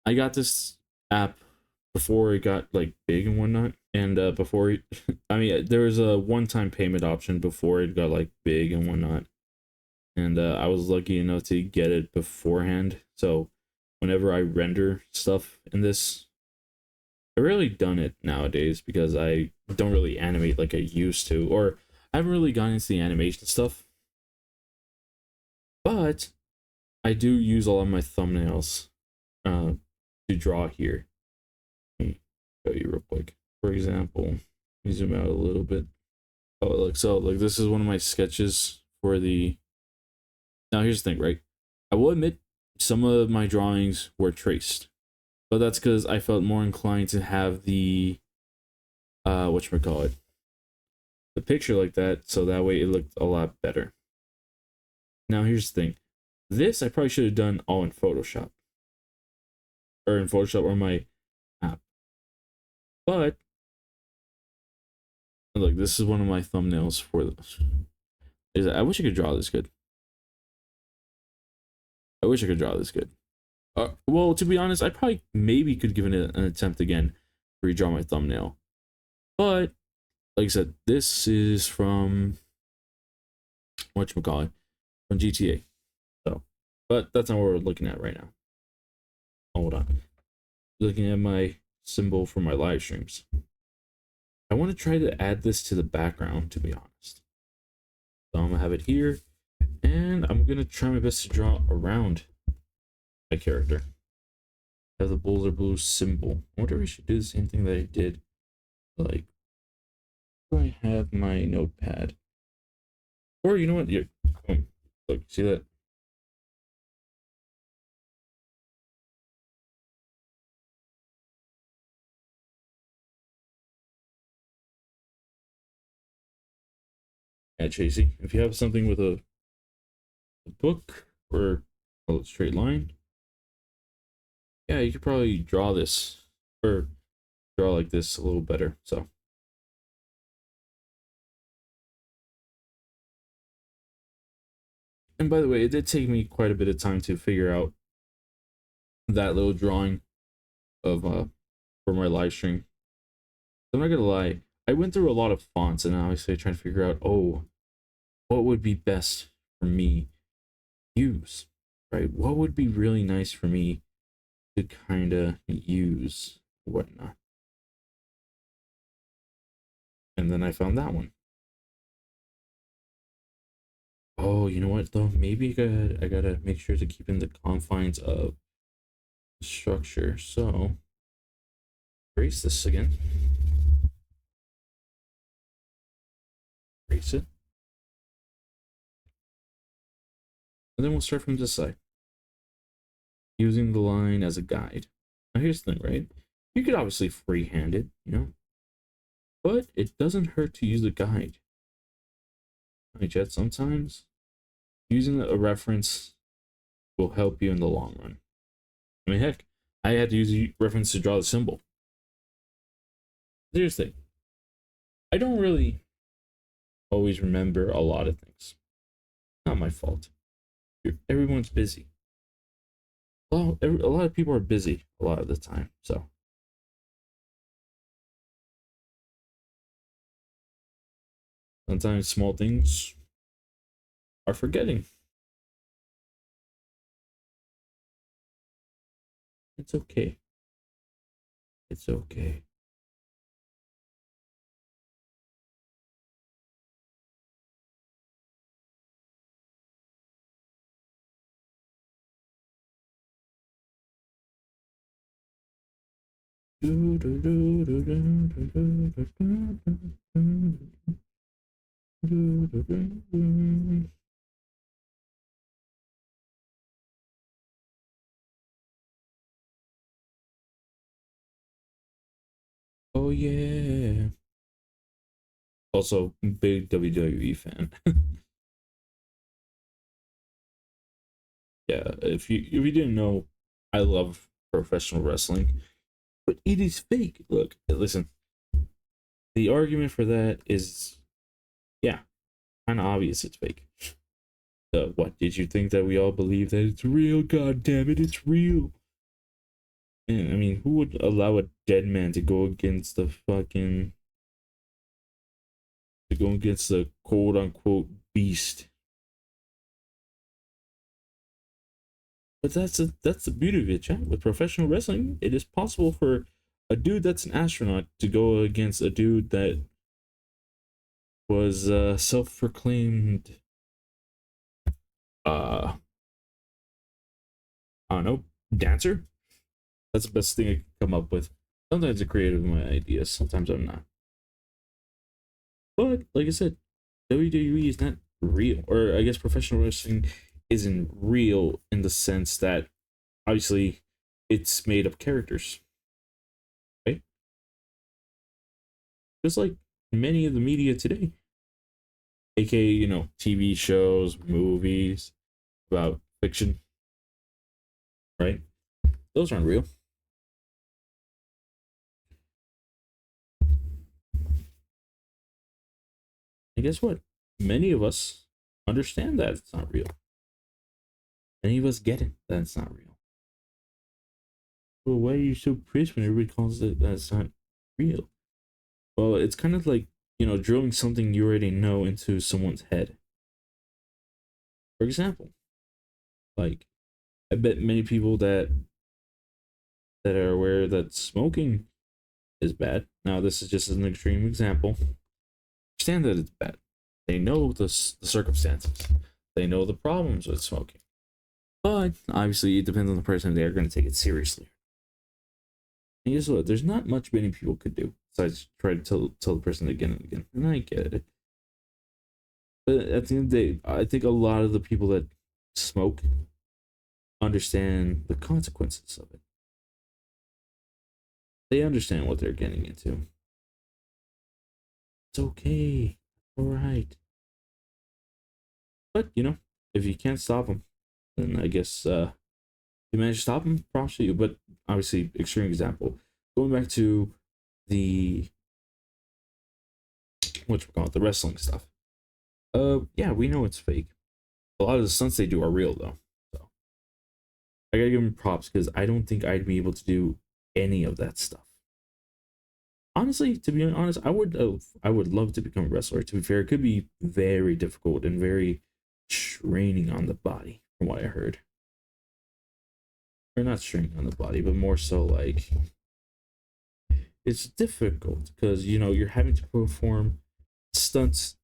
I got this app before it got like big and whatnot, and before I mean, there was a one-time payment option before it got like big and whatnot, and I was lucky enough to get it beforehand. So whenever I render stuff in this, I rarely done it nowadays because I don't really animate like I used to, or I haven't really gotten into the animation stuff. But I do use all of my thumbnails to draw here. Let me show you real quick. For example, let me zoom out a little bit. Oh, look, so like this is one of my sketches for the. Now here's the thing, right? I will admit some of my drawings were traced, but that's because I felt more inclined to have the whatchamacallit, the picture like that, so that way it looked a lot better. Now here's the thing. This I probably should have done all in Photoshop. Or in Photoshop or my app. But look, this is one of my thumbnails for this. I wish I could draw this good. I wish I could draw this good. Well, to be honest, I probably maybe could give it an attempt again to redraw my thumbnail. But like I said, this is from whatchamacallit, from GTA. So, but that's not what we're looking at right now. Hold on. Looking at my symbol for my live streams. I want to try to add this to the background, to be honest. So I'm gonna have it here, and I'm gonna try my best to draw around my character. I have the BullsareBlue symbol. I wonder if I should do the same thing that I did. Like, I have my notepad. Or you know what? Here, look, see that? Yeah, Chasey. If you have something with a book or a straight line, yeah, you could probably draw this or draw like this a little better. So. And by the way, it did take me quite a bit of time to figure out that little drawing of for my live stream. I'm not gonna lie, I went through a lot of fonts and obviously trying to figure out, oh, what would be best for me to use, right? What would be really nice for me to kind of use, whatnot. And then I found that one. Oh, you know what though? Maybe I gotta make sure to keep in the confines of the structure. So erase this again. Erase it. And then we'll start from this side, using the line as a guide. Now here's the thing, right? You could obviously freehand it, you know, but it doesn't hurt to use a guide. Right, Chat, sometimes using a reference will help you in the long run. I mean, heck, I had to use a reference to draw the symbol. Here's the thing. I don't really always remember a lot of things. Not my fault. Everyone's busy. Well, a lot of people are busy a lot of the time, so. Sometimes small things are forgetting. It's okay. It's okay. Oh yeah. Also, big WWE fan. Yeah, if you didn't know, I love professional wrestling, but it is fake. Look, listen. The argument for that is, yeah, kind of obvious. It's fake. What did you think that we all believe that it's real? God damn it, it's real. Man, I mean, who would allow a dead man to go against the fucking quote unquote beast? But that's the beauty of it, chat. With professional wrestling, it is possible for a dude that's an astronaut to go against a dude that was self-proclaimed I don't know, dancer. That's the best thing I can come up with. Sometimes I'm creative in my ideas, sometimes I'm not. But like I said, WWE is not real, or I guess professional wrestling isn't real in the sense that obviously it's made up characters, right? Just like many of the media today, aka TV shows, movies about fiction, right? Those aren't real. And guess what? Many of us understand that it's not real. Many of us get it that it's not real. Well, why are you so pissed when everybody calls it that it's not real? Well, it's kind of like, drilling something you already know into someone's head. For example, like, I bet many people that are aware that smoking is bad. Now, this is just an extreme example. Understand that it's bad. They know the circumstances. They know the problems with smoking. But obviously, it depends on the person. They are going to take it seriously. And guess what? There's not much many people could do besides try to tell the person again and again. And I get it. But at the end of the day, I think a lot of the people that smoke understand the consequences of it. They understand what they're getting into. It's okay. All right. But, if you can't stop them, then I guess you manage to stop them, props to you. But obviously, extreme example. Going back to the the wrestling stuff. Yeah, we know it's fake. A lot of the stunts they do are real though. So I gotta give them props because I don't think I'd be able to do any of that stuff. Honestly, to be honest, I would love to become a wrestler. To be fair, it could be very difficult and very straining on the body, from what I heard. Or not straining on the body, but more so like it's difficult because you're having to perform stunts,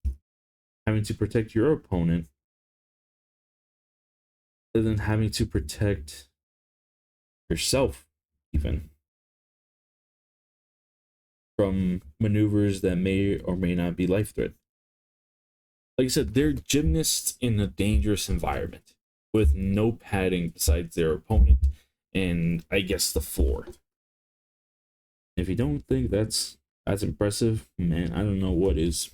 having to protect your opponent, and then having to protect yourself even from maneuvers that may or may not be life threatening. Like I said, they're gymnasts in a dangerous environment with no padding besides their opponent and I guess the floor. If you don't think that's impressive, man, I don't know what is.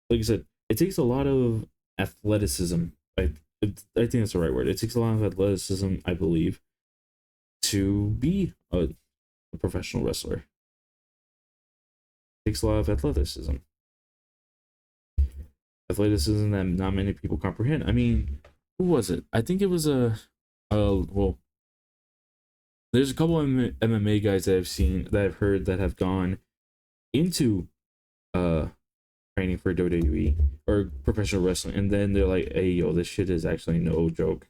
Like I said, it takes a lot of athleticism. I think that's the right word. It takes a lot of athleticism, I believe, to be a professional wrestler. It takes a lot of athleticism. Athleticism that not many people comprehend. I mean, who was it? I think it was well, there's a couple of MMA guys that I've seen, that I've heard, that have gone into training for WWE or professional wrestling, and then they're like, "Hey, yo, this shit is actually no joke."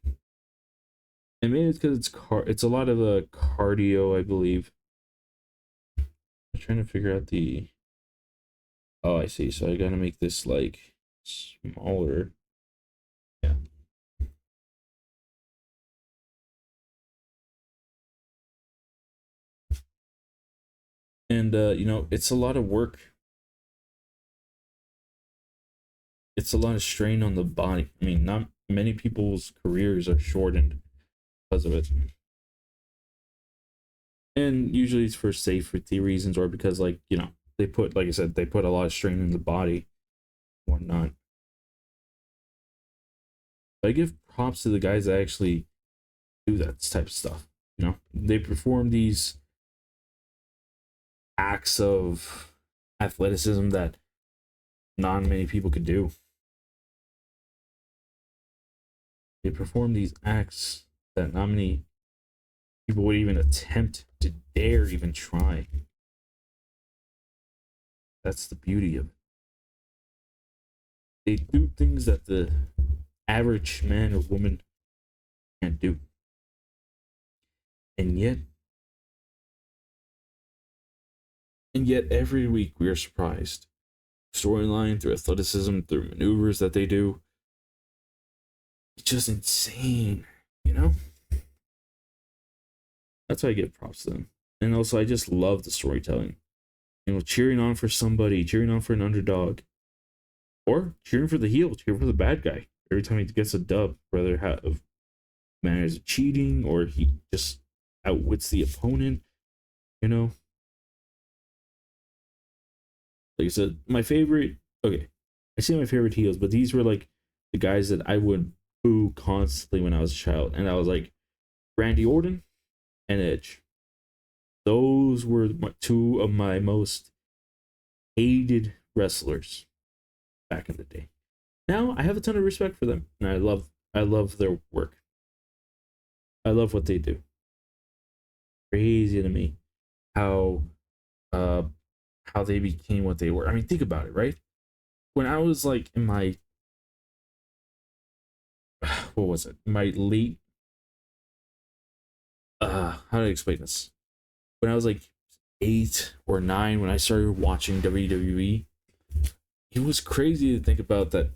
And maybe it's because it's a lot of cardio, I believe. I'm trying to figure out the. Oh, I see. So I gotta make this like smaller. Yeah. And it's a lot of work. It's a lot of strain on the body. I mean, not many people's careers are shortened because of it. And usually it's for safety reasons, or because they put, like I said, they put a lot of strain in the body, whatnot. But I give props to the guys that actually do that type of stuff. They perform these acts of athleticism that not many people could do. They perform these acts that not many people would even attempt to dare even try. That's the beauty of it. They do things that the average man or woman can't do. And yet every week we are surprised. Storyline, through athleticism, through maneuvers that they do. It's just insane, That's why I give props to them. And also, I just love the storytelling. cheering on for somebody, cheering on for an underdog, or cheering for the heel, cheering for the bad guy every time he gets a dub, whether of manners of cheating or he just outwits the opponent. You know, like I said, my favorite. Okay, I say my favorite heels, but these were like the guys that I would boo constantly when I was a child, and I was like Randy Orton and Edge. Those were two of my most hated wrestlers back in the day. Now I have a ton of respect for them, and I love their work. I love what they do. Crazy to me how uh how they became what they were. I mean, think about it, right? When I was like in my what was it? My late how do I explain this? When I was like 8 or 9, when I started watching WWE, it was crazy to think about that.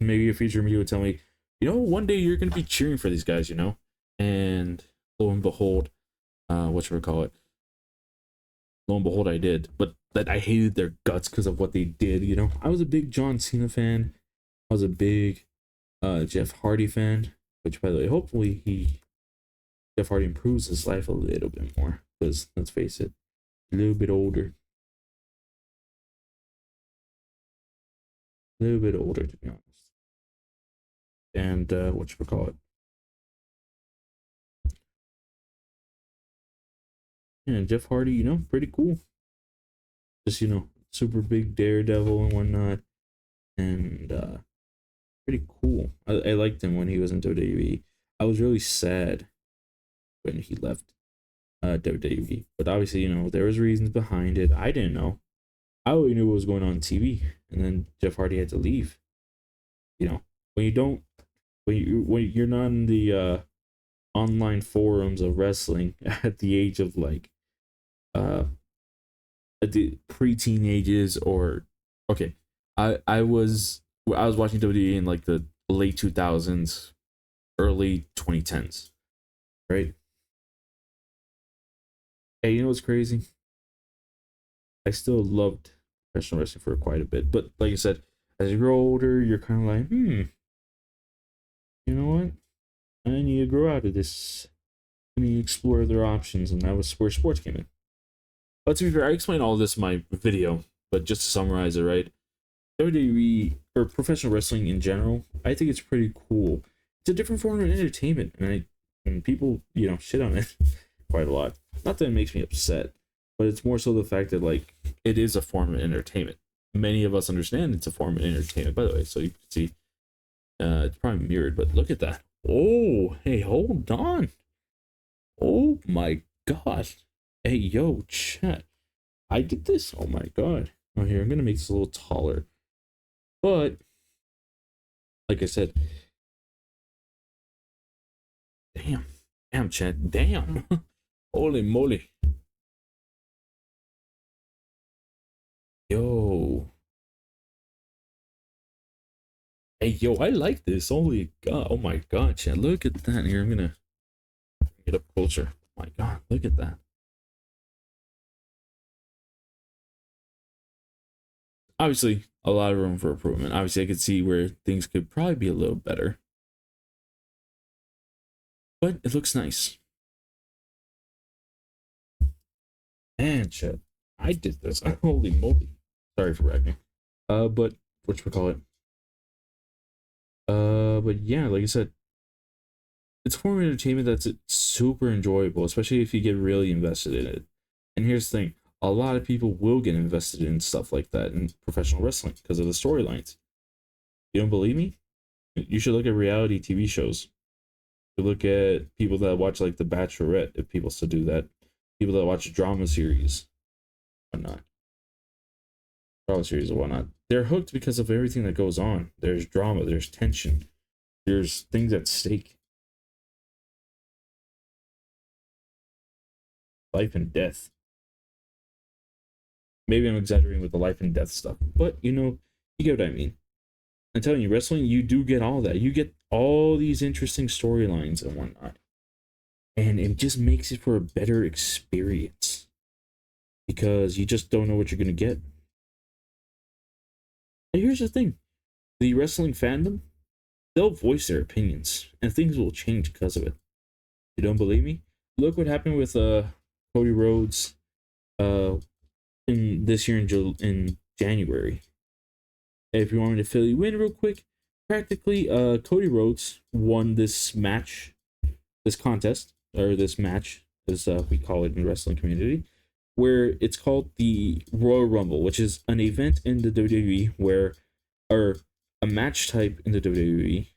Maybe a future me would tell me, one day you're gonna be cheering for these guys, and lo and behold, whatchamacallit, lo and behold, I did. But that I hated their guts because of what they did. I was a big John Cena fan. I was a big Jeff Hardy fan. Which, by the way, hopefully Jeff Hardy improves his life a little bit more. Because let's face it, a little bit older. A little bit older, to be honest. And whatchamacallit. Yeah, Jeff Hardy, pretty cool. Just, super big daredevil and whatnot. And pretty cool. I liked him when he was in WWE. I was really sad when he left WWE. But obviously, there was reasons behind it. I didn't know. I only knew what was going on TV. And then Jeff Hardy had to leave. When you don't, when you're not in the online forums of wrestling at the age of like at the preteen ages, or okay, I was watching WWE in like the late 2000s, early 2010s, right? Hey, you know what's crazy? I still loved professional wrestling for quite a bit, but like I said, as you grow older, you're kind of like, you know what? I need to grow out of this. I need to explore other options, and that was where sports came in. But to be fair, I explained all this in my video, but just to summarize it, right? WWE, or professional wrestling in general, I think it's pretty cool. It's a different form of entertainment, and people, shit on it quite a lot. Not that it makes me upset, but it's more so the fact that like it is a form of entertainment. Many of us understand it's a form of entertainment, by the way. So you can see, it's probably mirrored, but look at that. Oh, hey, hold on. Oh my god. Hey, yo, chat. I did this. Oh my god. Oh, here, I'm gonna make this a little taller. But, like I said, damn, chat, damn. Holy moly. Yo. Hey, yo, I like this. Holy god. Oh my god, chat. Look at that. Here, I'm gonna get up closer. Oh my god, look at that. Obviously, a lot of room for improvement. Obviously, I could see where things could probably be a little better. But it looks nice. Man, chat. I did this. Holy moly. Sorry for bragging. But whatchamacallit? But yeah, like I said, it's a form of entertainment that's super enjoyable, especially if you get really invested in it. And here's the thing, a lot of people will get invested in stuff like that in professional wrestling because of the storylines. You don't believe me? You should look at reality TV shows. You look at people that watch like The Bachelorette, if people still do that. People that watch drama series, whatnot. Drama series and whatnot. They're hooked because of everything that goes on. There's drama, there's tension, there's things at stake. Life and death. Maybe I'm exaggerating with the life and death stuff, but you get what I mean. I'm telling you, wrestling, you do get all that. You get all these interesting storylines and whatnot. And it just makes it for a better experience. because you just don't know what you're gonna get. And here's the thing: the wrestling fandom, they'll voice their opinions, and things will change because of it. You don't believe me? Look what happened with Cody Rhodes uh in this year in January. If you want me to fill you in real quick, practically Cody Rhodes won this match, this contest, or this match as we call it in the wrestling community, where it's called the Royal Rumble, which is an event in the WWE where, or a match type in the WWE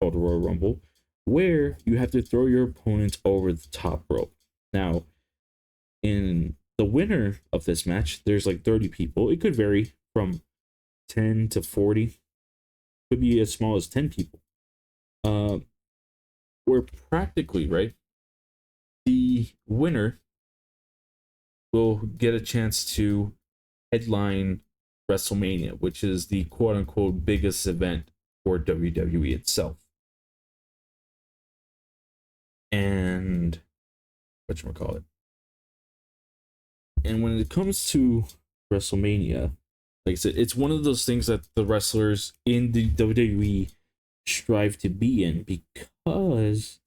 called Royal Rumble, where you have to throw your opponent over the top rope. Now, in the winner of this match, there's like 30 people. It could vary from 10 to 40. Could be as small as 10 people. Where practically, right, the winner will get a chance to headline WrestleMania, which is the quote-unquote biggest event for WWE itself. And whatchamacallit. And when it comes to WrestleMania, like I said, it's one of those things that the wrestlers in the WWE strive to be in, because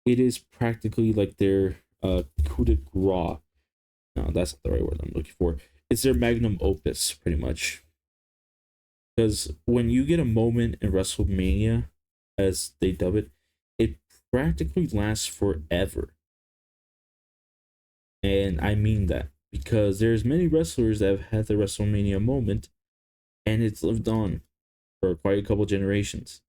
it is practically like their coup de grace. No, that's not the right word I'm looking for. It's their magnum opus, pretty much. Because when you get a moment in WrestleMania, as they dub it, it practically lasts forever. And I mean that, because there's many wrestlers that have had the WrestleMania moment, and it's lived on for quite a couple generations.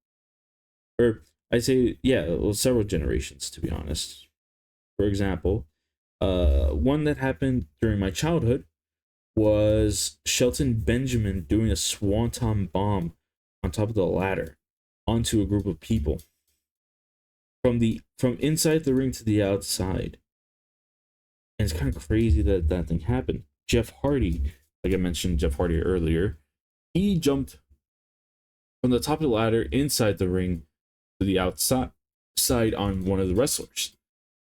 Or I say, yeah, well, several generations, to be honest. For example, one that happened during my childhood was Shelton Benjamin doing a swanton bomb on top of the ladder onto a group of people from inside the ring to the outside. And it's kind of crazy that that thing happened. Jeff Hardy, like I mentioned Jeff Hardy earlier, he jumped from the top of the ladder inside the ring to the outside on one of the wrestlers.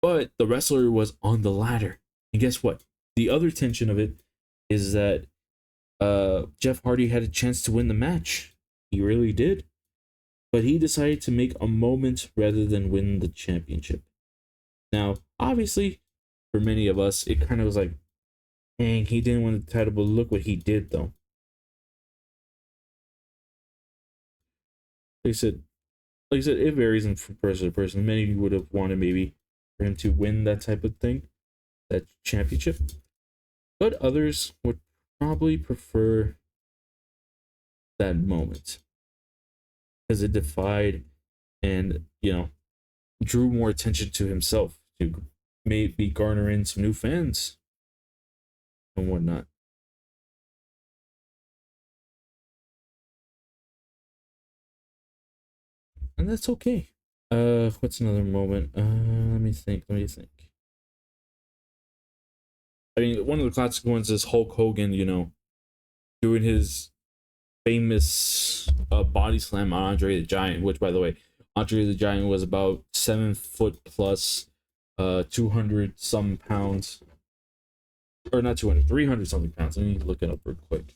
But the wrestler was on the ladder. And guess what? The other tension of it is that Jeff Hardy had a chance to win the match. He really did. But he decided to make a moment rather than win the championship. Now, obviously, for many of us, it kind of was like, dang, he didn't win the title, but look what he did, though. Like I said, it varies from person to person. Many of you would have wanted maybe for him to win that type of thing, that championship. But others would probably prefer that moment, because it defied and, drew more attention to himself, to maybe garner in some new fans and whatnot. And that's okay. What's another moment? Let me think. I mean, one of the classic ones is Hulk Hogan, doing his famous body slam on Andre the Giant, which, by the way, Andre the Giant was about 7 foot plus, 200 some pounds, or not 200, 300 something pounds. Let me look it up real quick.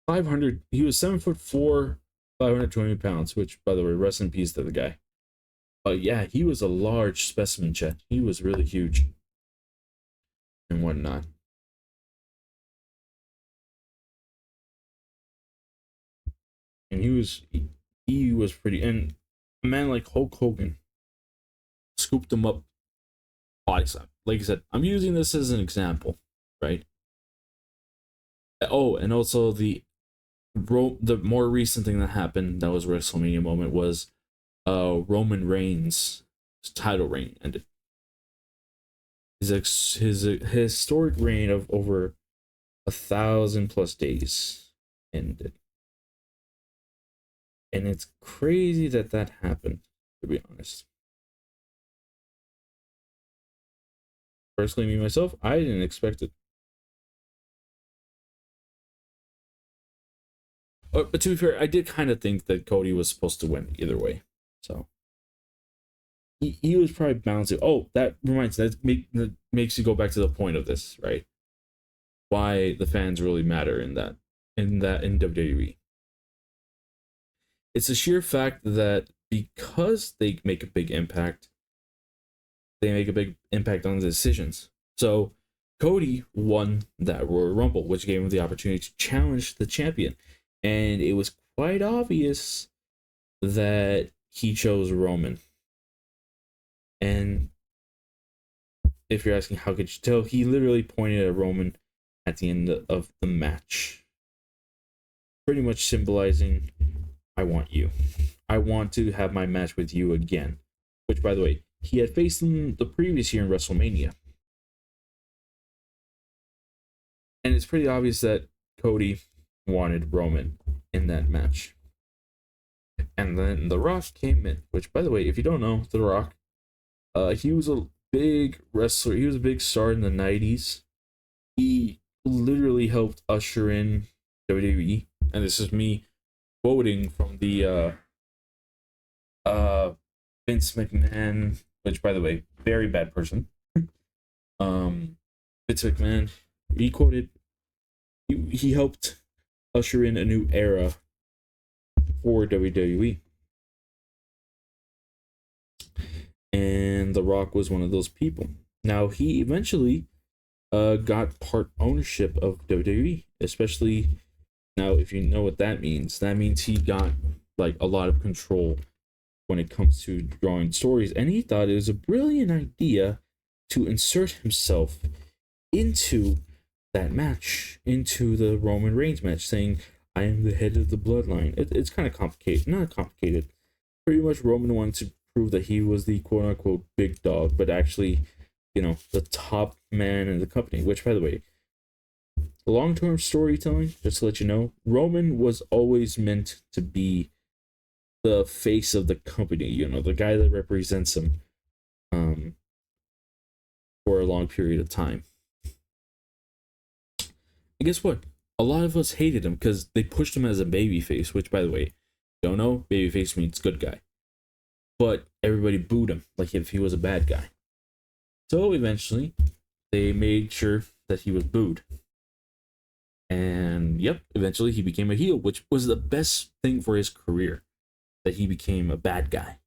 500. He was 7'4", 520 pounds. Which, by the way, rest in peace to the guy. But yeah, he was a large specimen, Chet. He was really huge and whatnot. And he was pretty. And a man like Hulk Hogan scooped him up body slam. Like I said, I'm using this as an example, right? Oh, and also the more recent thing that happened that was WrestleMania moment was Roman Reigns' title reign ended. His historic reign of over 1,000+ days ended. And it's crazy that happened, to be honest. Personally, me myself, I didn't expect it. But to be fair, I did kind of think that Cody was supposed to win either way. So he was probably bound to. Oh, that reminds me. That makes you go back to the point of this, right? why the fans really matter in WWE. It's the sheer fact that because they make a big impact, they make a big impact on the decisions. So Cody won that Royal Rumble, which gave him the opportunity to challenge the champion. And it was quite obvious that he chose Roman. And if you're asking how could you tell, he literally pointed at Roman at the end of the match, pretty much symbolizing, I want you. I want to have my match with you again. Which, by the way, he had faced him the previous year in WrestleMania. And it's pretty obvious that Cody wanted Roman in that match. And then The Rock came in, which, by the way, if you don't know, The Rock, he was a big wrestler. He was a big star in the 90s. He literally helped usher in WWE. And this is me quoting from the Vince McMahon, which, by the way, very bad person. Vince McMahon, he quoted, he helped usher in a new era for WWE. And The Rock was one of those people. Now, he eventually got part ownership of WWE, especially now, if you know what that means he got like a lot of control when it comes to drawing stories, and he thought it was a brilliant idea to insert himself into that match, into the Roman Reigns match, saying, I am the head of the bloodline. It's kind of complicated. Not complicated. Pretty much Roman wanted to prove that he was the quote-unquote big dog, but actually, the top man in the company, which, by the way, long-term storytelling, just to let you know, Roman was always meant to be the face of the company, the guy that represents him for a long period of time. And guess what? A lot of us hated him because they pushed him as a babyface, which, by the way, don't know, babyface means good guy. But everybody booed him like if he was a bad guy. So eventually, they made sure that he was booed. And yep, eventually he became a heel, which was the best thing for his career, that he became a bad guy.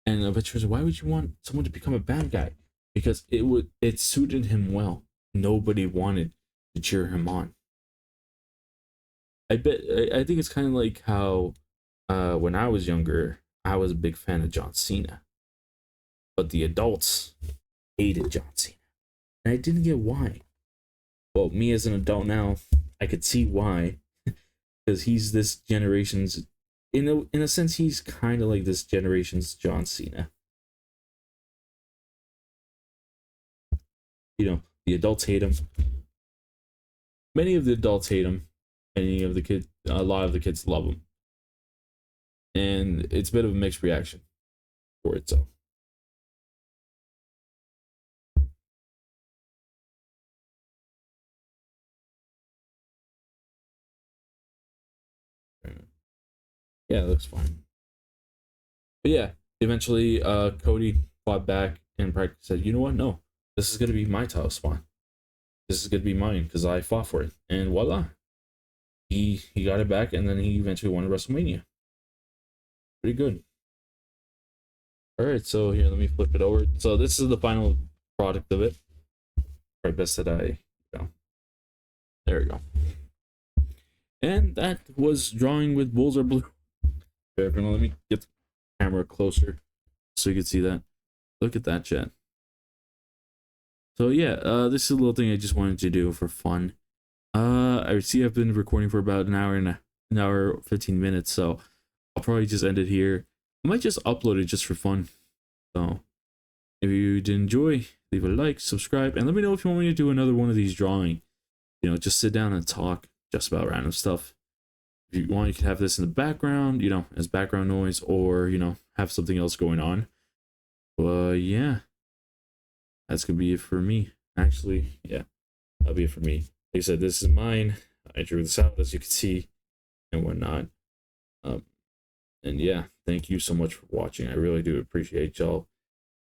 And eventually, why would you want someone to become a bad guy? Because it suited him well. Nobody wanted to cheer him on. I think it's kind of like how when I was younger, I was a big fan of John Cena, but the adults hated John Cena, and I didn't get why. Well, me as an adult now, I could see why, because he's this generation's, in a sense, he's kind of like this generation's John Cena. The adults hate him. Many of the adults hate him. A lot of the kids love him. And it's a bit of a mixed reaction for itself. Yeah, it looks fine. But yeah, eventually Cody fought back and practically said, you know what? No, this is going to be my title spot. This is going to be mine because I fought for it. And voila. He got it back, and then he eventually won WrestleMania. Pretty good. Alright, so here, let me flip it over. So this is the final product of it. Probably best that there we go. And that was drawing with BullsareBlue. Let me get the camera closer so you can see that. Look at that, chat. So yeah, this is a little thing I just wanted to do for fun. I see I've been recording for about an hour 15 minutes, so I'll probably just end it here. I might just upload it just for fun. So if you did enjoy, leave a like, subscribe, and let me know if you want me to do another one of these drawing. Just sit down and talk just about random stuff. If you want, you can have this in the background, as background noise, or, have something else going on. But yeah, that's gonna be it for me. Actually, yeah, that'll be it for me. Like I said, this is mine. I drew this out, as you can see, and whatnot. And yeah, thank you so much for watching. I really do appreciate y'all.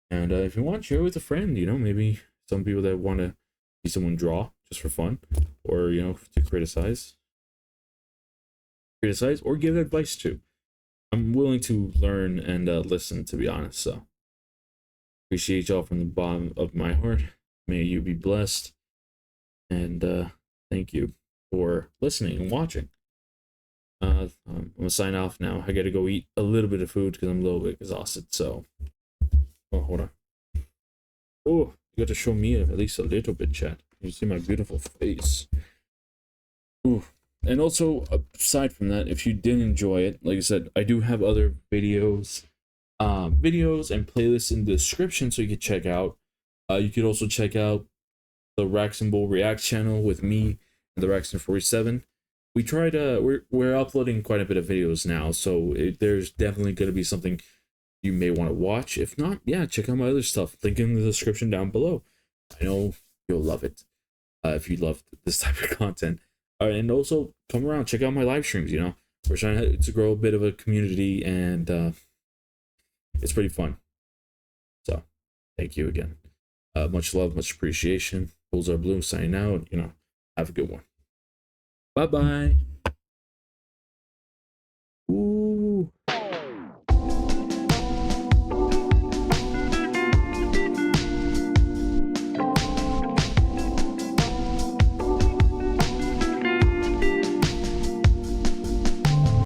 And if you want, share with a friend, maybe some people that want to see someone draw just for fun, or to criticize or give advice to. I'm willing to learn and listen, to be honest. So appreciate y'all from the bottom of my heart. May you be blessed, and thank you for listening and watching. I'm gonna sign off now. I gotta go eat a little bit of food because I'm a little bit exhausted. So, oh, hold on. Oh, you got to show me at least a little bit, chat. You see my beautiful face. Ooh. And also, aside from that, if you did enjoy it, like I said, I do have other videos and playlists in the description, so you can check out. You could also check out the Raxon Bull React channel with me and the Raxon 47. We tried we're uploading quite a bit of videos now, so there's definitely going to be something you may want to watch. If not, yeah, check out my other stuff. Link in the description down below. I know you'll love it if you love this type of content. And also come around, check out my live streams. We're trying to grow a bit of a community, and it's pretty fun. So thank you again. Much love, much appreciation. BullsareBlue signing out. Have a good one. Bye bye.